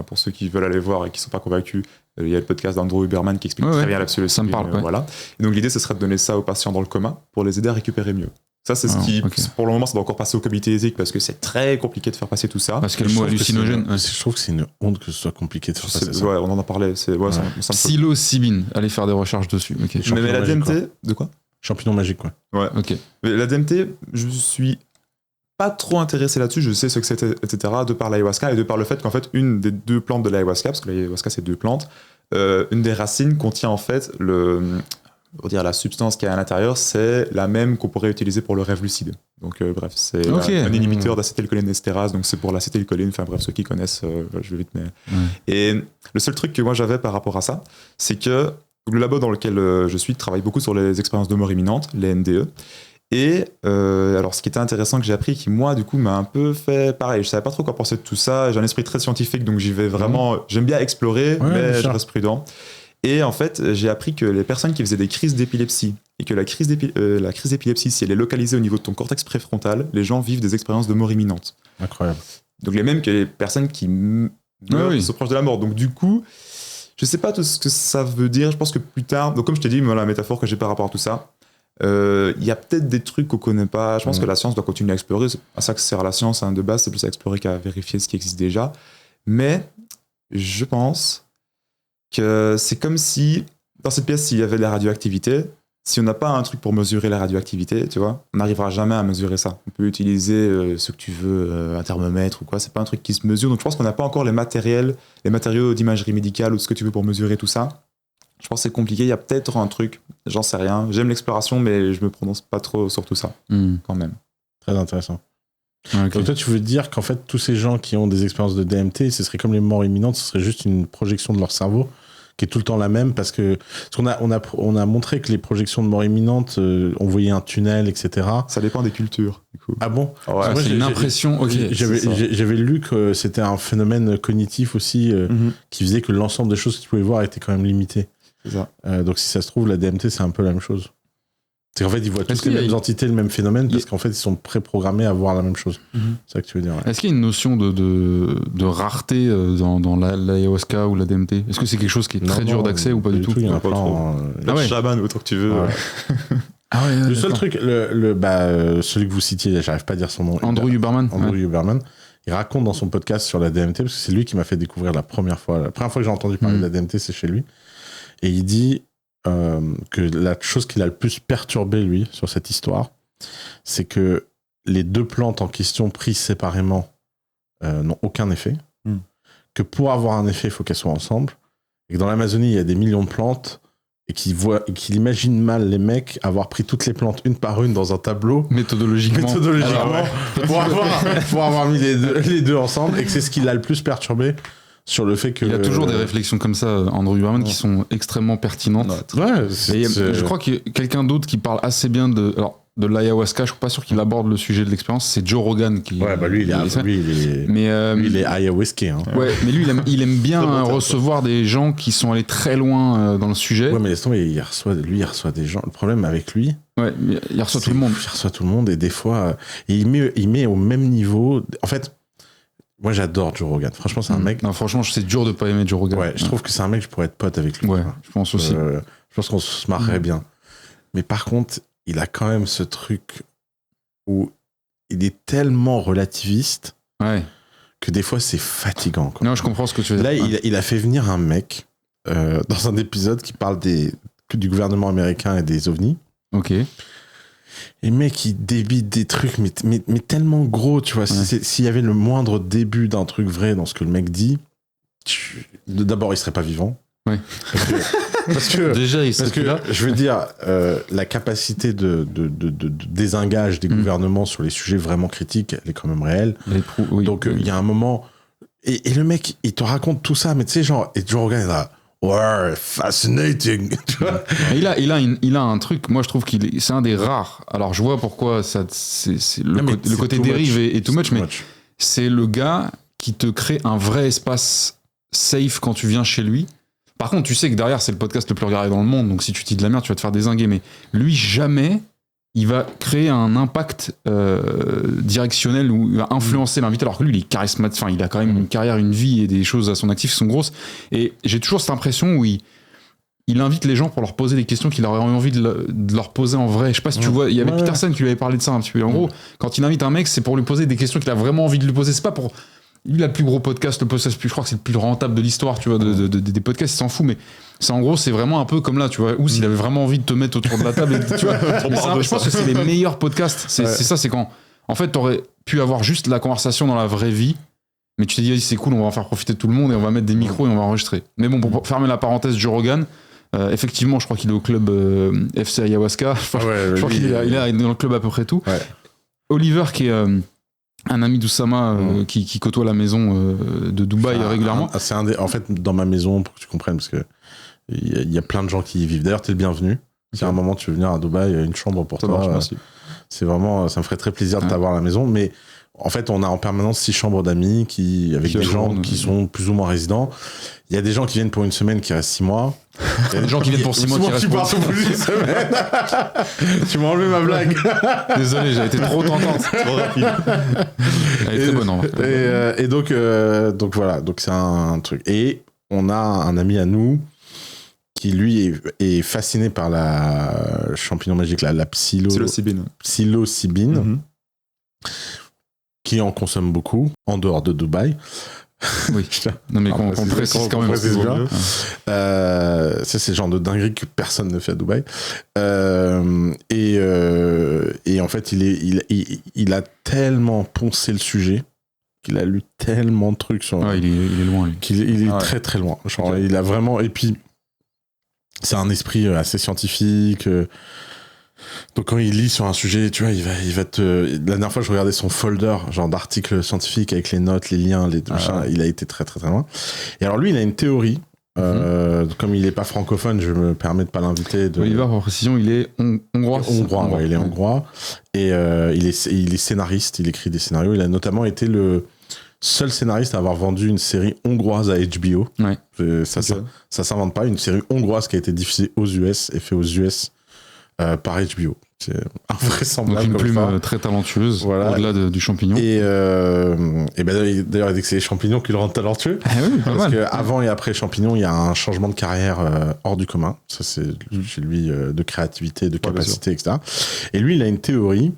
Pour ceux qui veulent aller voir et qui ne sont pas convaincus, il y a le podcast d'Andrew Huberman qui explique très bien la psilocybine. Ça me parle. Voilà. Et donc l'idée, ce serait de donner ça aux patients dans le coma pour les aider à récupérer mieux. Ça, c'est ce qui, pour le moment, ça doit encore passer au comité éthique parce que c'est très compliqué de faire passer tout ça. Parce que le mot hallucinogène. Je trouve que c'est une honte que ce soit compliqué de faire passer ça. Ouais, on en a parlé. Psilocybine, allez faire des recherches dessus. Mais la DMT, de quoi ? Champignon magique, quoi. Ouais. Ok. Mais la DMT, je suis pas trop intéressé là-dessus, je sais ce que c'était, etc., de par l'ayahuasca et de par le fait qu'en fait, une des 2 plantes de l'ayahuasca, parce que l'ayahuasca c'est 2 plantes, une des racines contient en fait la substance qui est à l'intérieur, c'est la même qu'on pourrait utiliser pour le rêve lucide. Donc bref, c'est un inhibiteur d'acétylcholinestérase, donc c'est pour l'acétylcholine, enfin bref, ceux qui connaissent, je vais vite, mais... Et le seul truc que moi j'avais par rapport à ça, c'est que le labo dans lequel je suis travaille beaucoup sur les expériences de mort imminente, les NDE. Et alors, ce qui était intéressant que j'ai appris, qui moi, du coup, m'a un peu fait pareil. Je savais pas trop quoi penser de tout ça. J'ai un esprit très scientifique, donc j'y vais vraiment. J'aime bien explorer, mais je reste prudent. Et en fait, j'ai appris que les personnes qui faisaient des crises d'épilepsie, et que la crise d'épilepsie, si elle est localisée au niveau de ton cortex préfrontal, les gens vivent des expériences de mort imminente. Incroyable. Donc les mêmes que les personnes qui meurent, sont proches de la mort. Donc du coup, je sais pas tout ce que ça veut dire. Je pense que plus tard, donc comme je t'ai dit, la métaphore que j'ai par rapport à tout ça, il y a peut-être des trucs qu'on connaît pas. Je pense que la science doit continuer à explorer. C'est à ça que sert la science, de base, c'est plus à explorer qu'à vérifier ce qui existe déjà. Mais je pense que c'est comme si, dans cette pièce, s'il y avait de la radioactivité, si on n'a pas un truc pour mesurer la radioactivité, tu vois, on n'arrivera jamais à mesurer ça. On peut utiliser ce que tu veux, un thermomètre ou quoi, c'est pas un truc qui se mesure. Donc je pense qu'on n'a pas encore les matériaux d'imagerie médicale ou ce que tu veux pour mesurer tout ça. Je pense que c'est compliqué, il y a peut-être un truc, j'en sais rien. J'aime l'exploration, mais je me prononce pas trop sur tout ça, quand même. Très intéressant. Okay. Donc toi, tu veux dire qu'en fait, tous ces gens qui ont des expériences de DMT, ce serait comme les morts imminentes, ce serait juste une projection de leur cerveau qui est tout le temps la même, parce qu'on a montré que les projections de mort imminente, on voyait un tunnel, etc. Ça dépend des cultures, du coup. Ah bon? Ouais, c'est une impression. Okay, j'avais lu que c'était un phénomène cognitif aussi, qui faisait que l'ensemble des choses que tu pouvais voir était quand même limité. C'est ça. Donc si ça se trouve, la DMT, c'est un peu la même chose. C'est qu'en fait, ils voient toutes les mêmes entités, le même phénomène, parce qu'en fait, ils sont préprogrammés à voir la même chose. C'est ça que tu veux dire. Ouais. Est-ce qu'il y a une notion de rareté dans l'ayahuasca ou la DMT? Est-ce que c'est quelque chose qui est très dur d'accès ou pas du tout? Il y en a pas trop. Chaman, autant que tu veux. Le seul truc, celui que vous citiez, j'arrive pas à dire son nom. Andrew Huberman. Huberman. Il raconte dans son podcast sur la DMT, parce que c'est lui qui m'a fait découvrir la première fois que j'ai entendu parler de la DMT, c'est chez lui. Et il dit que la chose qui l'a le plus perturbé, lui, sur cette histoire, c'est que les 2 plantes en question prises séparément n'ont aucun effet. Que pour avoir un effet, il faut qu'elles soient ensemble. Et que dans l'Amazonie, il y a des millions de plantes et qu'il imagine mal les mecs avoir pris toutes les plantes une par une dans un tableau. Méthodologiquement. Pour avoir mis les deux ensemble, et que c'est ce qui l'a le plus perturbé. Sur le fait que... Il y a toujours des réflexions comme ça, Andrew Huberman, qui sont extrêmement pertinentes. Je crois qu'il y a quelqu'un d'autre qui parle assez bien de l'ayahuasca. Je suis pas sûr qu'il aborde le sujet de l'expérience. C'est Joe Rogan qui... lui, il est ayahuasqué. Hein. Ouais, mais lui, il aime bien recevoir des gens qui sont allés très loin dans le sujet. Ouais, mais laisse tomber, il reçoit des gens. Le problème avec lui... Ouais, il reçoit tout le monde. Il reçoit tout le monde, et des fois, il met au même niveau... En fait... Moi, j'adore Joe Rogan. Franchement, c'est un mec... Non, franchement, c'est dur de pas aimer Joe Rogan. Ouais, je trouve que c'est un mec, je pourrais être pote avec lui. Ouais, je pense aussi. Je pense qu'on se marrerait bien. Mais par contre, il a quand même ce truc où il est tellement relativiste que des fois, c'est fatigant. Quoi. Non, je comprends ce que tu veux dire. Là, il a fait venir un mec dans un épisode qui parle du gouvernement américain et des ovnis. Ok. Et mec, il débite des trucs, mais tellement gros, tu vois. S'il y avait le moindre début d'un truc vrai dans ce que le mec dit, d'abord, il serait pas vivant. Ouais. Parce que déjà, il serait là. Je veux dire, la capacité de désengage des gouvernements sur les sujets vraiment critiques, elle est quand même réelle. Donc, il y a un moment... Et le mec, il te raconte tout ça, mais tu sais, genre... Et Joe Rogan est là... Ouais, fascinating. Tu vois, il a un truc. Moi, je trouve c'est un des rares. Alors, je vois pourquoi le côté dérive est too much, mais c'est le gars qui te crée un vrai espace safe quand tu viens chez lui. Par contre, tu sais que derrière, c'est le podcast le plus regardé dans le monde. Donc, si tu dis de la merde, tu vas te faire dézinguer. Mais lui, jamais il va créer un impact directionnel où il va influencer l'invité, alors que lui, il est charismatique, enfin, il a quand même une carrière, une vie et des choses à son actif qui sont grosses. Et j'ai toujours cette impression où il invite les gens pour leur poser des questions qu'il aurait envie de leur poser en vrai. Je sais pas si tu vois, il y avait Peterson qui lui avait parlé de ça un petit peu. En gros, quand il invite un mec, c'est pour lui poser des questions qu'il a vraiment envie de lui poser. C'est pas pour... Il a le plus gros podcast, je crois que c'est le plus rentable de l'histoire, tu vois, des podcasts, il s'en fout, mais en gros, c'est vraiment un peu comme là, tu vois, où s'il avait vraiment envie de te mettre autour de la table, tu vois, je pense que c'est les meilleurs podcasts, c'est ça, c'est quand, en fait, pu avoir juste la conversation dans la vraie vie. Mais tu t'es dit, c'est cool, on va en faire profiter tout le monde et on va mettre des micros et on va enregistrer. Mais bon, pour fermer la parenthèse, Joe Rogan, effectivement, je crois qu'il est au club FC Ayahuasca. Je crois qu'il est dans le club à peu près tout. Ouais. Oliver, qui est un ami d'Oussama qui côtoie la maison de Dubaï régulièrement. En fait, dans ma maison, pour que tu comprennes, parce que il y a plein de gens qui y vivent. D'ailleurs, t'es le bienvenu. Si à un moment tu veux venir à Dubaï, il y a une chambre pour toi. Merci. C'est vraiment, ça me ferait très plaisir de t'avoir à la maison. Mais en fait, on a en permanence 6 chambres d'amis avec des gens qui sont plus ou moins résidents. Il y a des gens qui viennent pour une semaine, qui restent 6 mois. Il y a des gens qui viennent pour 6 mois, qui restent pour plus d'une semaine. Tu m'as enlevé ma blague. Désolé, j'ai été trop tentante. Trop rapide. Elle est très bonne, en vrai. Et donc voilà, donc c'est un truc. Et on a un ami à nous qui lui est fasciné par la champignon magique, la psilocybine, qui en consomme beaucoup en dehors de Dubaï. Oui. Non mais qu'on précise quand même. Ça c'est le genre de dinguerie que personne ne fait à Dubaï. Et en fait il a tellement poncé le sujet qu'il a lu tellement de trucs sur. Il est loin. Lui. Il est très très loin. Genre, il a vraiment. Et puis c'est un esprit assez scientifique. Donc quand il lit sur un sujet, tu vois, il va te. La dernière fois, je regardais son folder, genre d'articles scientifiques avec les notes, les liens, les machins. Il a été très très très loin. Et alors lui, il a une théorie. Comme il n'est pas francophone, je me permets de pas l'inviter. Oliver, pour précision, il est hongrois. Il est hongrois. Et il est scénariste. Il écrit des scénarios. Il a notamment été le seul scénariste à avoir vendu une série hongroise à HBO. Ouais. Ça s'invente pas. Une série hongroise qui a été diffusée aux US et fait aux US par HBO. C'est invraisemblable. Donc une plume très talentueuse, au-delà du champignon. Et ben d'ailleurs, il dit que c'est les champignons qui le rendent talentueux. Oui, parce qu'avant et après champignon, il y a un changement de carrière hors du commun. Ça, c'est chez lui de créativité, de capacité, etc. Et lui, il a une théorie,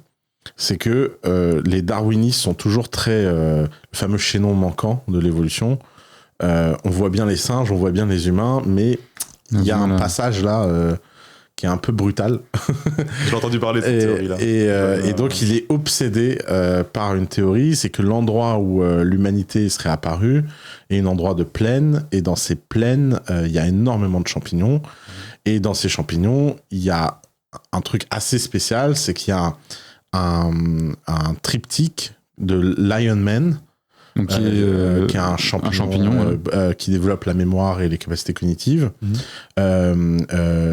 c'est que les darwinistes sont toujours très... le fameux chaînon manquant de l'évolution. On voit bien les singes, on voit bien les humains, mais il y a un passage là... qui est un peu brutal. J'ai entendu parler de cette théorie-là. Et donc, il est obsédé par une théorie, c'est que l'endroit où l'humanité serait apparue est un endroit de plaine, et dans ces plaines, il y a énormément de champignons. Et dans ces champignons, il y a un truc assez spécial, c'est qu'il y a un triptyque de Lion Man, donc qui est un champignon qui développe la mémoire et les capacités cognitives.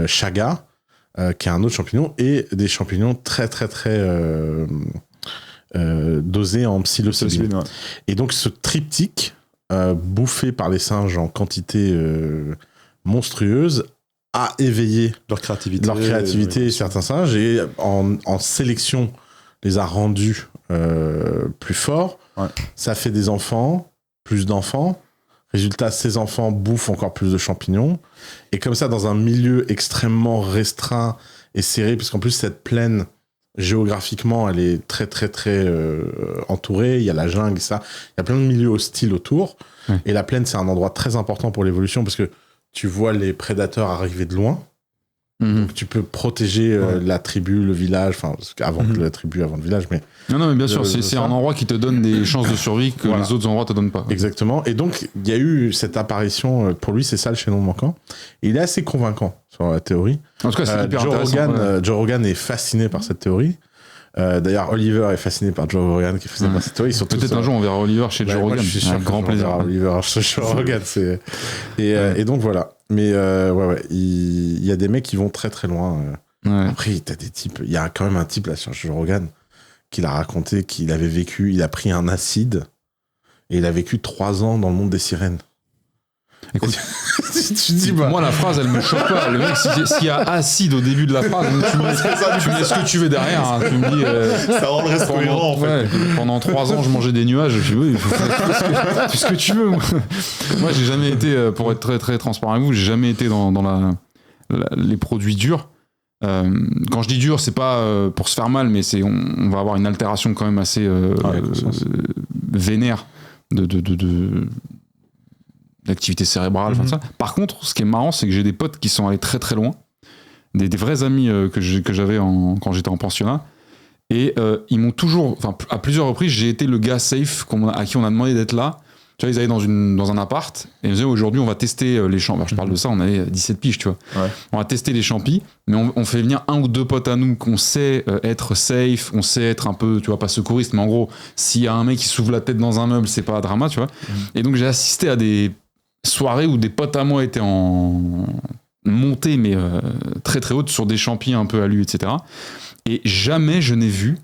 Chaga, qui est un autre champignon, et des champignons très très très dosés en psilocybine. Et donc ce triptyque, bouffé par les singes en quantité monstrueuse, a éveillé leur créativité certains singes, et en sélection les a rendus plus forts. Ça fait des enfants, plus d'enfants. Résultat, ces enfants bouffent encore plus de champignons. Et comme ça, dans un milieu extrêmement restreint et serré, puisqu'en plus, cette plaine, géographiquement, elle est très, très, très entourée. Il y a la jungle, ça. Il y a plein de milieux hostiles autour. Et la plaine, c'est un endroit très important pour l'évolution, parce que tu vois les prédateurs arriver de loin. Donc tu peux protéger la tribu, le village, enfin avant que la tribu, avant le village, mais non mais bien sûr, c'est un endroit qui te donne des chances de survie que les autres endroits te donnent pas. Exactement. Et donc il y a eu cette apparition, pour lui c'est ça le chaînon manquant. Et il est assez convaincant sur la théorie. En tout cas, c'est hyper intéressant. Joe Rogan est fasciné par cette théorie. D'ailleurs, Oliver est fasciné par Joe Rogan, qui est fasciné par cette théorie. Peut-être un jour on verra Oliver chez Joe Rogan. Je suis sûr, un grand plaisir. Oliver chez Joe Rogan, et donc voilà. Mais il y a des mecs qui vont très très loin. Après, t'as des types. Il y a quand même un type là sur Joe Rogan qui l'a raconté qu'il avait vécu. Il a pris un acide et il a vécu 3 ans dans le monde des sirènes. Écoute, moi la phrase elle me choque pas. Le mec, s'il y a acide au début de la phrase, tu mets ce que tu veux derrière. Hein. Tu me dis. Ça rend le reste cohérent en fait. Pendant 3 ans, je mangeais des nuages. Je dis oui, il faut faire tout ce que tu veux. Moi, j'ai jamais été, pour être très très transparent avec vous, j'ai jamais été dans les produits durs. Quand je dis dur, c'est pas pour se faire mal, mais on va avoir une altération quand même assez vénère d'activité cérébrale. Ça. Par contre, ce qui est marrant, c'est que j'ai des potes qui sont allés très très loin, des vrais amis que j'avais quand j'étais en pensionnat, Et ils m'ont toujours, à plusieurs reprises, j'ai été le gars safe à qui on a demandé d'être là. Tu vois, ils allaient dans un appart et ils me disaient aujourd'hui on va tester les champis. Je parle de ça, on avait 17 piges, tu vois. Ouais. On va tester les champis, mais on fait venir un ou deux potes à nous qu'on sait être safe, on sait être un peu, tu vois, pas secouriste, mais en gros, s'il y a un mec qui s'ouvre la tête dans un meuble, c'est pas un drama, tu vois. Et donc j'ai assisté à des soirées où des potes à moi étaient en montée, mais très très haute, sur des champis un peu alus, etc. Et jamais j'ai vu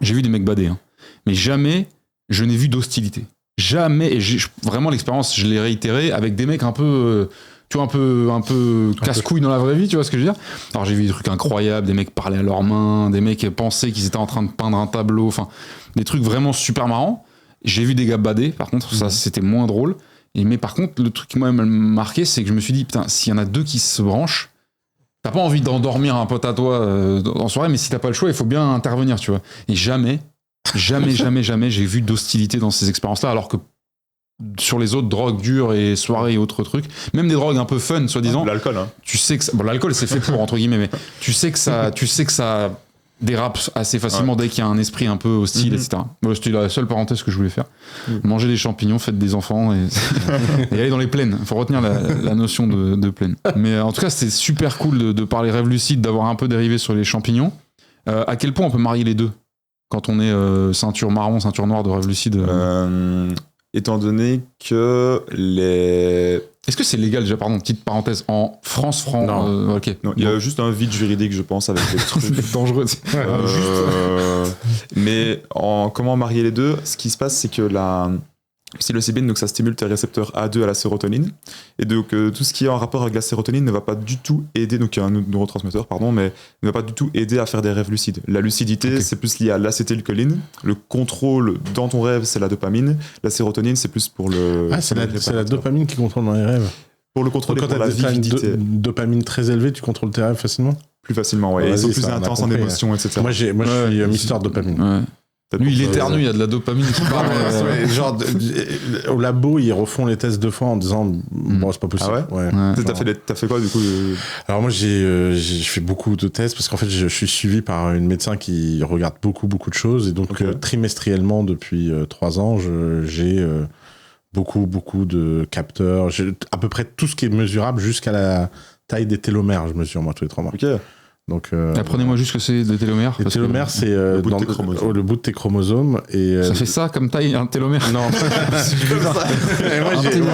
des mecs badés, hein, mais jamais je n'ai vu d'hostilité. Jamais, et vraiment l'expérience, je l'ai réitérée avec des mecs un peu, tu vois, un peu casse-couilles dans la vraie vie, tu vois ce que je veux dire. Alors j'ai vu des trucs incroyables, des mecs parlaient à leurs mains, des mecs pensaient qu'ils étaient en train de peindre un tableau, enfin, des trucs vraiment super marrants. J'ai vu des gars badés, par contre, ça c'était moins drôle. Mais par contre, le truc qui m'a marqué, c'est que je me suis dit, putain, s'il y en a deux qui se branchent, t'as pas envie d'endormir un pote à toi en soirée, mais si t'as pas le choix, il faut bien intervenir, tu vois. Et jamais j'ai vu d'hostilité dans ces expériences-là, alors que sur les autres drogues dures et soirées et autres trucs, même des drogues un peu fun, soi-disant. L'alcool, hein. Tu sais que l'alcool, c'est fait pour, entre guillemets, mais tu sais que ça dérape assez facilement dès qu'il y a un esprit un peu hostile, etc. Bon, c'était la seule parenthèse que je voulais faire. Manger des champignons, faites des enfants et aller dans les plaines. Il faut retenir la notion de plaine. Mais en tout cas, c'était super cool de parler rêve lucide, d'avoir un peu dérivé sur les champignons. À quel point on peut marier les deux quand on est ceinture marron, ceinture noire de rêve lucide? Étant donné que les... Est-ce que c'est légal déjà, pardon, petite parenthèse, en France, non. Ok. Non, il y a juste un vide juridique, je pense, avec les trucs dangereux. Mais comment marier les deux? Ce qui se passe, c'est que la psilocybine, donc ça stimule tes récepteurs A2 à la sérotonine, et donc tout ce qui est en rapport avec la sérotonine ne va pas du tout aider, donc il y a un neurotransmetteur, pardon, mais ne va pas du tout aider à faire des rêves lucides. La lucidité, c'est plus lié à l'acétylcholine, le contrôle dans ton rêve, c'est la dopamine, la sérotonine, c'est plus pour le... Ah, c'est la dopamine qui contrôle dans les rêves. Pour le contrôler, pour la vividité. Dopamine très élevée, tu contrôles tes rêves facilement? Plus facilement, ouais. Ils sont plus intenses en émotion, etc. Moi, je suis Mister Dopamine. Ouais. Lui, il éternue, il y a de la dopamine qui part. Genre, au labo, ils refont les tests 2 fois en disant bon, c'est pas possible. Ah ouais, T'as fait quoi du coup? Alors moi, j'ai fait beaucoup de tests parce qu'en fait, je suis suivi par une médecin qui regarde beaucoup de choses et donc trimestriellement depuis 3 ans, j'ai beaucoup de capteurs. J'ai à peu près tout ce qui est mesurable jusqu'à la taille des télomères. Je mesure moi tous les 3 mois. Ok. Donc, apprenez-moi juste ce que c'est des télomères. Les télomères, c'est le bout de tes chromosomes. Et, ça fait ça comme taille, un télomère? Non. Moi,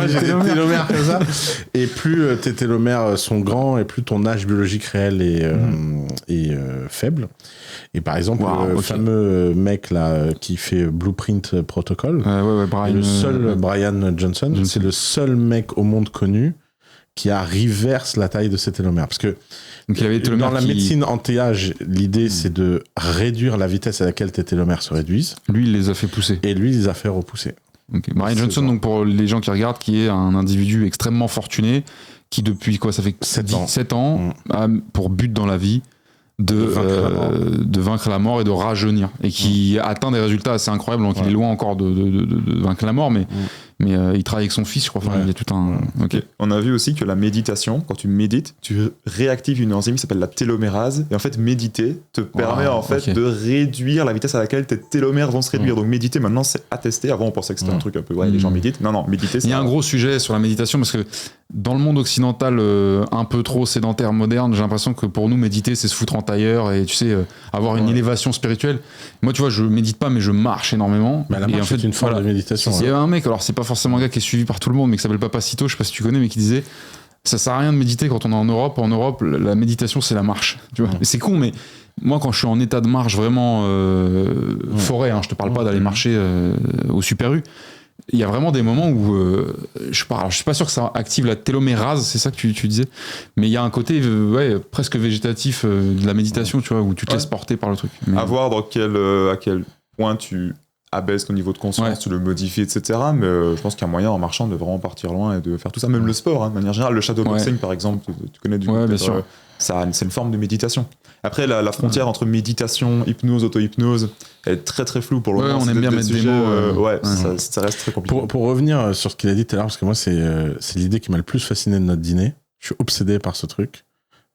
j'ai des télomères comme ça. Et plus tes télomères sont grands et plus ton âge biologique réel est faible. Et par exemple, le fameux mec là qui fait Blueprint Protocol, Brian Johnson, c'est le seul mec au monde connu qui a reverse la taille de ses télomères. Parce que donc, dans la médecine anti-âge, l'idée c'est de réduire la vitesse à laquelle tes télomères se réduisent. Lui, il les a fait pousser. Et lui, il les a fait repousser. Okay. Brian Johnson, donc pour les gens qui regardent, qui est un individu extrêmement fortuné, qui depuis ça fait 7 ans a pour but dans la vie de vaincre la mort et de rajeunir, et qui atteint des résultats assez incroyables. Donc il est loin encore de vaincre la mort, mais il travaille avec son fils, je crois. Enfin, il y a tout un... Okay. On a vu aussi que la méditation, quand tu médites, tu réactives une enzyme qui s'appelle la télomérase, et en fait méditer te permet de réduire la vitesse à laquelle tes télomères vont se réduire. Donc méditer maintenant c'est attesté. Avant on pensait que c'était un truc un peu les gens méditent. Non, méditer c'est... Il y a un gros sujet sur la méditation, parce que dans le monde occidental un peu trop sédentaire moderne, j'ai l'impression que pour nous méditer c'est se foutre en tailleur et tu sais avoir une élévation spirituelle. Moi tu vois, je médite pas mais je marche énormément. Mais la marche, c'est une forme de méditation. Il y a un mec, alors c'est pas forcément un gars qui est suivi par tout le monde, mais qui s'appelle Papacito, je sais pas si tu connais, mais qui disait ça sert à rien de méditer quand on est en Europe. En Europe, la méditation c'est la marche, tu vois. C'est con, mais moi quand je suis en état de marche vraiment forêt, je te parle pas d'aller marcher au Super U, il y a vraiment des moments où je suis pas sûr que ça active la télomérase, c'est ça que tu disais, mais il y a un côté presque végétatif de la méditation, tu vois, où tu te laisses porter par le truc. À voir à quel point tu abaisse ton niveau de conscience, tu le modifies, etc. Mais je pense qu'il y a un moyen en marchant de vraiment partir loin et de faire tout ça. Même le sport, de manière générale, le shadowboxing par exemple, tu connais du coup, bien sûr. C'est une forme de méditation. Après, la frontière entre méditation, hypnose, auto-hypnose, elle est très très floue pour le moment. On aime bien mettre des mots. Ça reste très compliqué. Pour revenir sur ce qu'il a dit tout à l'heure, parce que moi, c'est l'idée qui m'a le plus fasciné de notre dîner. Je suis obsédé par ce truc.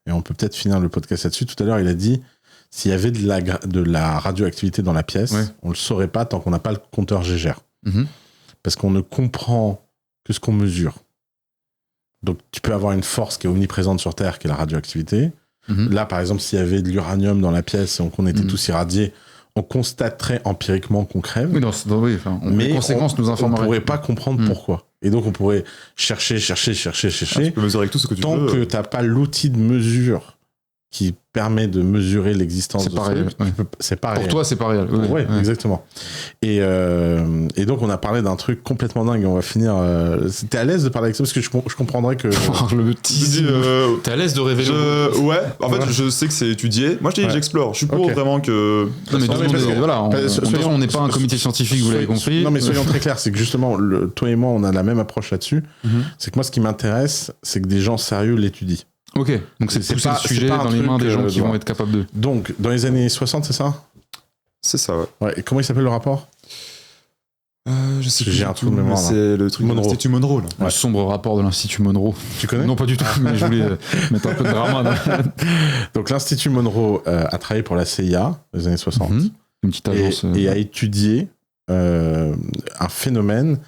Et on peut peut-être finir le podcast là-dessus. Tout à l'heure, il a dit, s'il y avait de la radioactivité dans la pièce, on le saurait pas tant qu'on n'a pas le compteur Gégère. Parce qu'on ne comprend que ce qu'on mesure. Donc, tu peux avoir une force qui est omniprésente sur Terre, qui est la radioactivité. Là, par exemple, s'il y avait de l'uranium dans la pièce et qu'on était tous irradiés, on constaterait empiriquement qu'on crève. Mais les conséquences nous informaient. On ne pourrait pas comprendre pourquoi. Et donc, on pourrait chercher. Tu peux mesurer avec tout ce que tu veux. Tant que tu n'as pas l'outil de mesure qui permet de mesurer l'existence de réel, c'est pas réel. Pour toi, c'est pas réel. Ouais, exactement. Et donc, on a parlé d'un truc complètement dingue. On va finir. T'es à l'aise de parler avec ça parce que je comprendrais que. Le teasing. T'es à l'aise de révéler. Ouais. En fait, je sais que c'est étudié. Moi, je dis j'explore. Je suis pour vraiment que. Non, mais voilà. On n'est pas un comité scientifique, vous l'avez compris. Non, mais soyons très clairs. C'est que justement, toi et moi, on a la même approche là-dessus. C'est que moi, ce qui m'intéresse, c'est que des gens sérieux l'étudient. Ok, donc c'est pousser le sujet dans les mains des gens qui vont être capables de... Donc, dans les années 60, c'est ça ? C'est ça, ouais. Et comment il s'appelle le rapport ? Je sais plus. J'ai un trou de mémoire. C'est le truc de l'Institut Monroe. Là. Le sombre rapport de l'Institut Monroe. Tu connais ? Non, pas du tout, mais je voulais mettre un peu de drama. Donc, l'Institut Monroe a travaillé pour la CIA dans les années 60. Une petite agence. Et a étudié un phénomène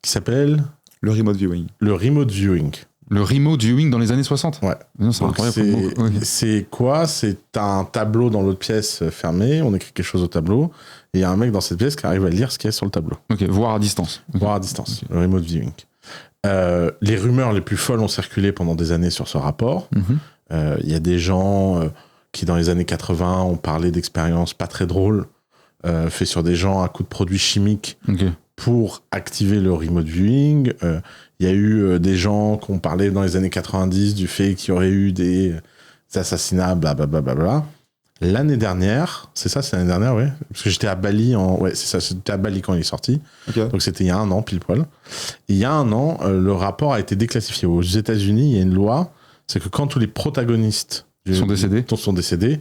qui s'appelle... Le remote viewing. Le remote viewing. Le remote viewing dans les années 60 ? Ouais. Non, c'est incroyable. C'est quoi ? C'est un tableau dans l'autre pièce fermé, on écrit quelque chose au tableau, et il y a un mec dans cette pièce qui arrive à lire ce qu'il y a sur le tableau. Ok, voir à distance. Voir à distance, le remote viewing. Les rumeurs les plus folles ont circulé pendant des années sur ce rapport. Il y a des gens qui, dans les années 80, ont parlé d'expériences pas très drôles, faites sur des gens à coups de produits chimiques. Pour activer le remote viewing. Il y a eu des gens qui ont parlé dans les années 90 du fait qu'il y aurait eu des assassinats, blablabla. L'année dernière, c'est l'année dernière, ouais. Parce que j'étais à Bali c'était à Bali quand il est sorti. Donc c'était il y a un an, pile poil. Et il y a un an, le rapport a été déclassifié. Aux États-Unis, il y a une loi, c'est que quand tous les protagonistes sont décédés,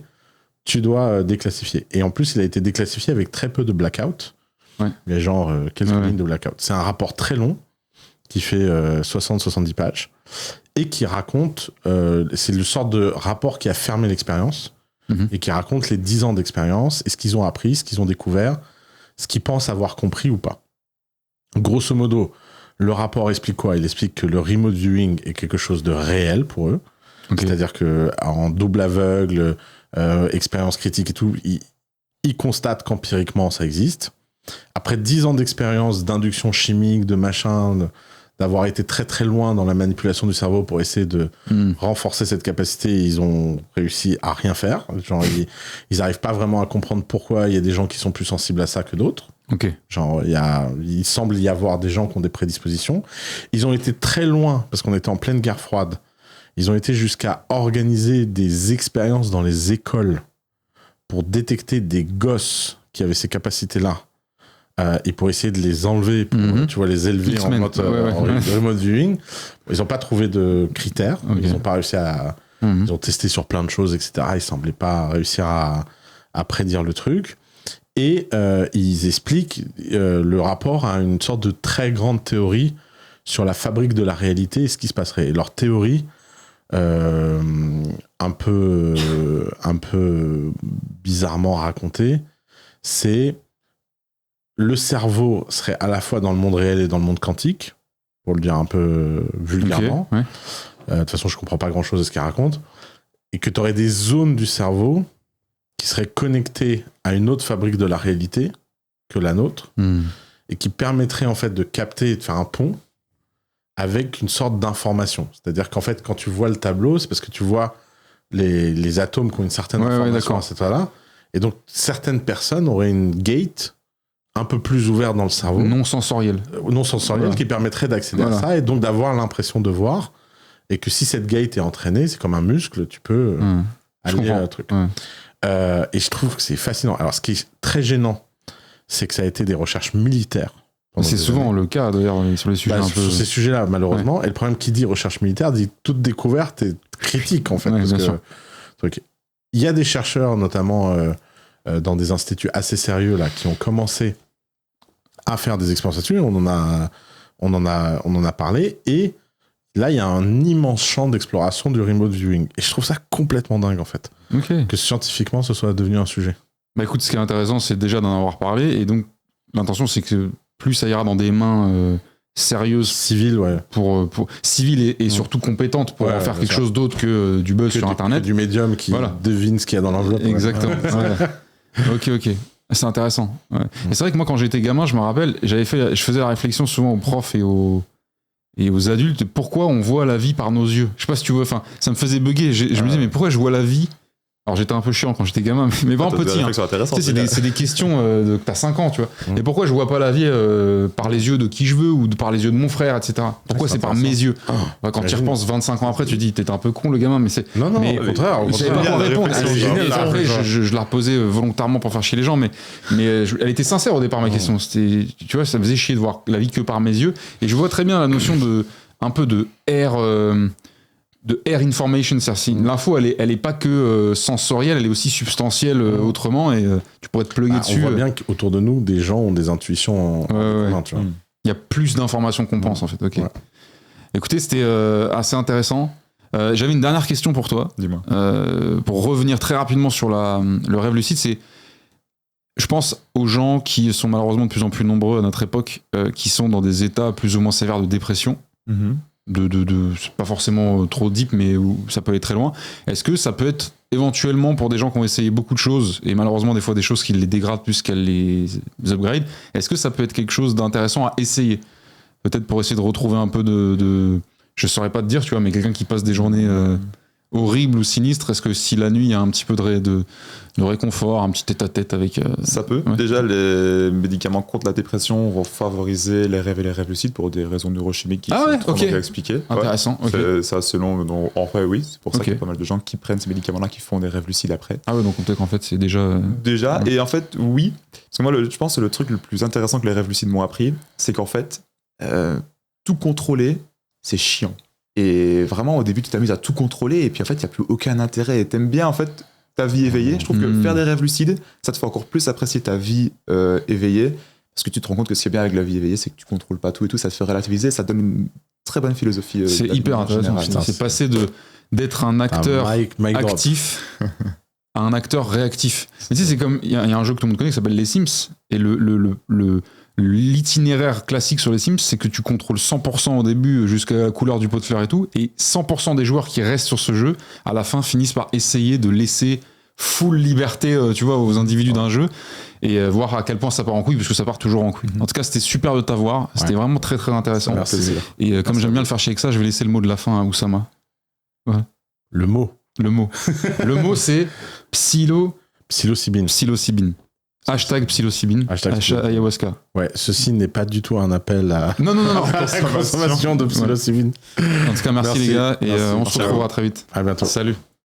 tu dois déclassifier. Et en plus, il a été déclassifié avec très peu de blackout. Il y a genre quelques lignes de blackout. C'est un rapport très long qui fait 60-70 pages et qui raconte, c'est le sort de rapport qui a fermé l'expérience et qui raconte les 10 ans d'expérience et ce qu'ils ont appris, ce qu'ils ont découvert, ce qu'ils pensent avoir compris ou pas. Grosso modo, le rapport explique quoi ? Il explique que le remote viewing est quelque chose de réel pour eux. C'est-à-dire qu'en double aveugle, expérience critique et tout, ils constatent qu'empiriquement ça existe. Après 10 ans d'expérience d'induction chimique, de machin, d'avoir été très très loin dans la manipulation du cerveau pour essayer de renforcer cette capacité, ils ont réussi à rien faire. Genre, ils n'arrivent pas vraiment à comprendre pourquoi il y a des gens qui sont plus sensibles à ça que d'autres. Genre, il semble y avoir des gens qui ont des prédispositions. Ils ont été très loin, parce qu'on était en pleine guerre froide, ils ont été jusqu'à organiser des expériences dans les écoles pour détecter des gosses qui avaient ces capacités-là. Et pour essayer de les enlever, pour, tu vois, les élever en remote viewing. Ils n'ont pas trouvé de critères. Ils n'ont pas réussi à... Ils ont testé sur plein de choses, etc. Ils ne semblaient pas réussir à prédire le truc. Et ils expliquent le rapport à une sorte de très grande théorie sur la fabrique de la réalité et ce qui se passerait. Et leur théorie, un peu bizarrement racontée, c'est... Le cerveau serait à la fois dans le monde réel et dans le monde quantique, pour le dire un peu vulgairement. De toute façon, je ne comprends pas grand-chose de ce qu'il raconte. Et que tu aurais des zones du cerveau qui seraient connectées à une autre fabrique de la réalité que la nôtre, et qui permettraient en fait de capter et de faire un pont avec une sorte d'information. C'est-à-dire qu'en fait, quand tu vois le tableau, c'est parce que tu vois les atomes qui ont une certaine information à cet endroit-là. Et donc, certaines personnes auraient une gate un peu plus ouvert dans le cerveau. Non sensoriel, qui permettrait d'accéder à ça et donc d'avoir l'impression de voir. Et que si cette gate est entraînée, c'est comme un muscle, tu peux aller à un truc. Et je trouve que c'est fascinant. Alors, ce qui est très gênant, c'est que ça a été des recherches militaires. C'est souvent le cas, d'ailleurs, sur les sujets sur ces sujets-là, malheureusement. Et le problème qui dit recherche militaire dit toute découverte est critique, en fait. Il y a des chercheurs, notamment dans des instituts assez sérieux, là, qui ont commencé à faire des expériences là-dessus. On en a parlé. Et Là, il y a un immense champ d'exploration du remote viewing. Et je trouve ça complètement dingue, en fait. Que scientifiquement, ce soit devenu un sujet. Bah écoute, ce qui est intéressant, c'est déjà d'en avoir parlé. Et donc, l'intention, c'est que plus ça ira dans des mains sérieuses. Civiles, ouais. Civiles et surtout compétentes pour en faire quelque chose d'autre que du buzz sur Internet. Du médium qui devine ce qu'il y a dans l'enveloppe. Exactement. Ok. C'est intéressant. Ouais. Et c'est vrai que moi, quand j'étais gamin, je me rappelle, je faisais la réflexion souvent aux profs et aux adultes, pourquoi on voit la vie par nos yeux. Je sais pas si tu vois, enfin, ça me faisait bugger. Je me disais, mais pourquoi je vois la vie? Alors j'étais un peu chiant quand j'étais gamin, mais vraiment petit. C'est des questions que t'as 5 ans, tu vois. Et pourquoi je vois pas la vie par les yeux de qui je veux ou par les yeux de mon frère, etc. Pourquoi c'est par mes yeux? Quand tu y repenses 25 ans après, tu te dis, t'es un peu con le gamin, mais c'est. Non, au contraire. J'avais pas quoi répondre. Je la reposais volontairement pour faire chier les gens, mais elle était sincère au départ, ma question. C'était, tu vois, ça me faisait chier de voir la vie que par mes yeux. Et je vois très bien la notion un peu de air information, c'est-à-dire l'info elle est pas que sensorielle, elle est aussi substantielle autrement, et tu pourrais te plugger dessus. On voit bien qu'autour de nous des gens ont des intuitions en commun, tu vois. Il y a plus d'informations qu'on pense en fait. Ok. Écoutez, c'était assez intéressant. J'avais une dernière question pour toi. Dis-moi. Pour revenir très rapidement sur le rêve lucide, c'est, je pense aux gens qui sont malheureusement de plus en plus nombreux à notre époque, qui sont dans des états plus ou moins sévères de dépression. C'est pas forcément trop deep, mais où ça peut aller très loin. Est-ce que ça peut être éventuellement pour des gens qui ont essayé beaucoup de choses, et malheureusement des fois des choses qui les dégradent plus qu'elles les upgrade, est-ce que ça peut être quelque chose d'intéressant à essayer? Peut-être pour essayer de retrouver un peu je saurais pas te dire, tu vois, mais quelqu'un qui passe des journées horribles ou sinistres, est-ce que si la nuit il y a un petit peu de réconfort, un petit tête-à-tête avec... Ça peut. Ouais. Déjà, les médicaments contre la dépression vont favoriser les rêves et les rêves lucides pour des raisons neurochimiques qui sont trop bien expliquées. Intéressant. Ouais. Ça, selon... En fait, oui. C'est pour ça qu'il y a pas mal de gens qui prennent ces médicaments-là qui font des rêves lucides après. Ah ouais, donc peut-être qu'en fait, c'est déjà... Déjà, et en fait, oui. Parce que moi, je pense que le truc le plus intéressant que les rêves lucides m'ont appris, c'est qu'en fait, tout contrôler, c'est chiant. Et vraiment, au début, tu t'amuses à tout contrôler, et puis en fait, il n'y a plus aucun intérêt. Et t'aimes bien, en fait, ta vie éveillée. Je trouve que faire des rêves lucides, ça te fait encore plus apprécier ta vie éveillée, parce que tu te rends compte que ce qui est bien avec la vie éveillée, c'est que tu contrôles pas tout et tout, ça te fait relativiser, ça te donne une très bonne philosophie. C'est hyper intéressant. C'est passé d'être un acteur actif à un acteur réactif. Mais tu sais, c'est comme, il y a un jeu que tout le monde connaît qui s'appelle Les Sims, et l'itinéraire classique sur les Sims, c'est que tu contrôles 100% au début jusqu'à la couleur du pot de fleurs et tout, et 100% des joueurs qui restent sur ce jeu, à la fin, finissent par essayer de laisser full liberté, tu vois, aux individus d'un jeu, et voir à quel point ça part en couille, parce que ça part toujours en couille. En tout cas, c'était super de t'avoir, c'était vraiment très très intéressant. Et comme j'aime bien le faire chier avec ça, je vais laisser le mot de la fin à Oussama. Ouais. Le mot, c'est psilocybine. Hashtag psilocybine. Ayahuasca. Ouais, ceci n'est pas du tout un appel à la consommation de psilocybine. En tout cas, merci les gars, et on se retrouvera très vite. À bientôt. Salut.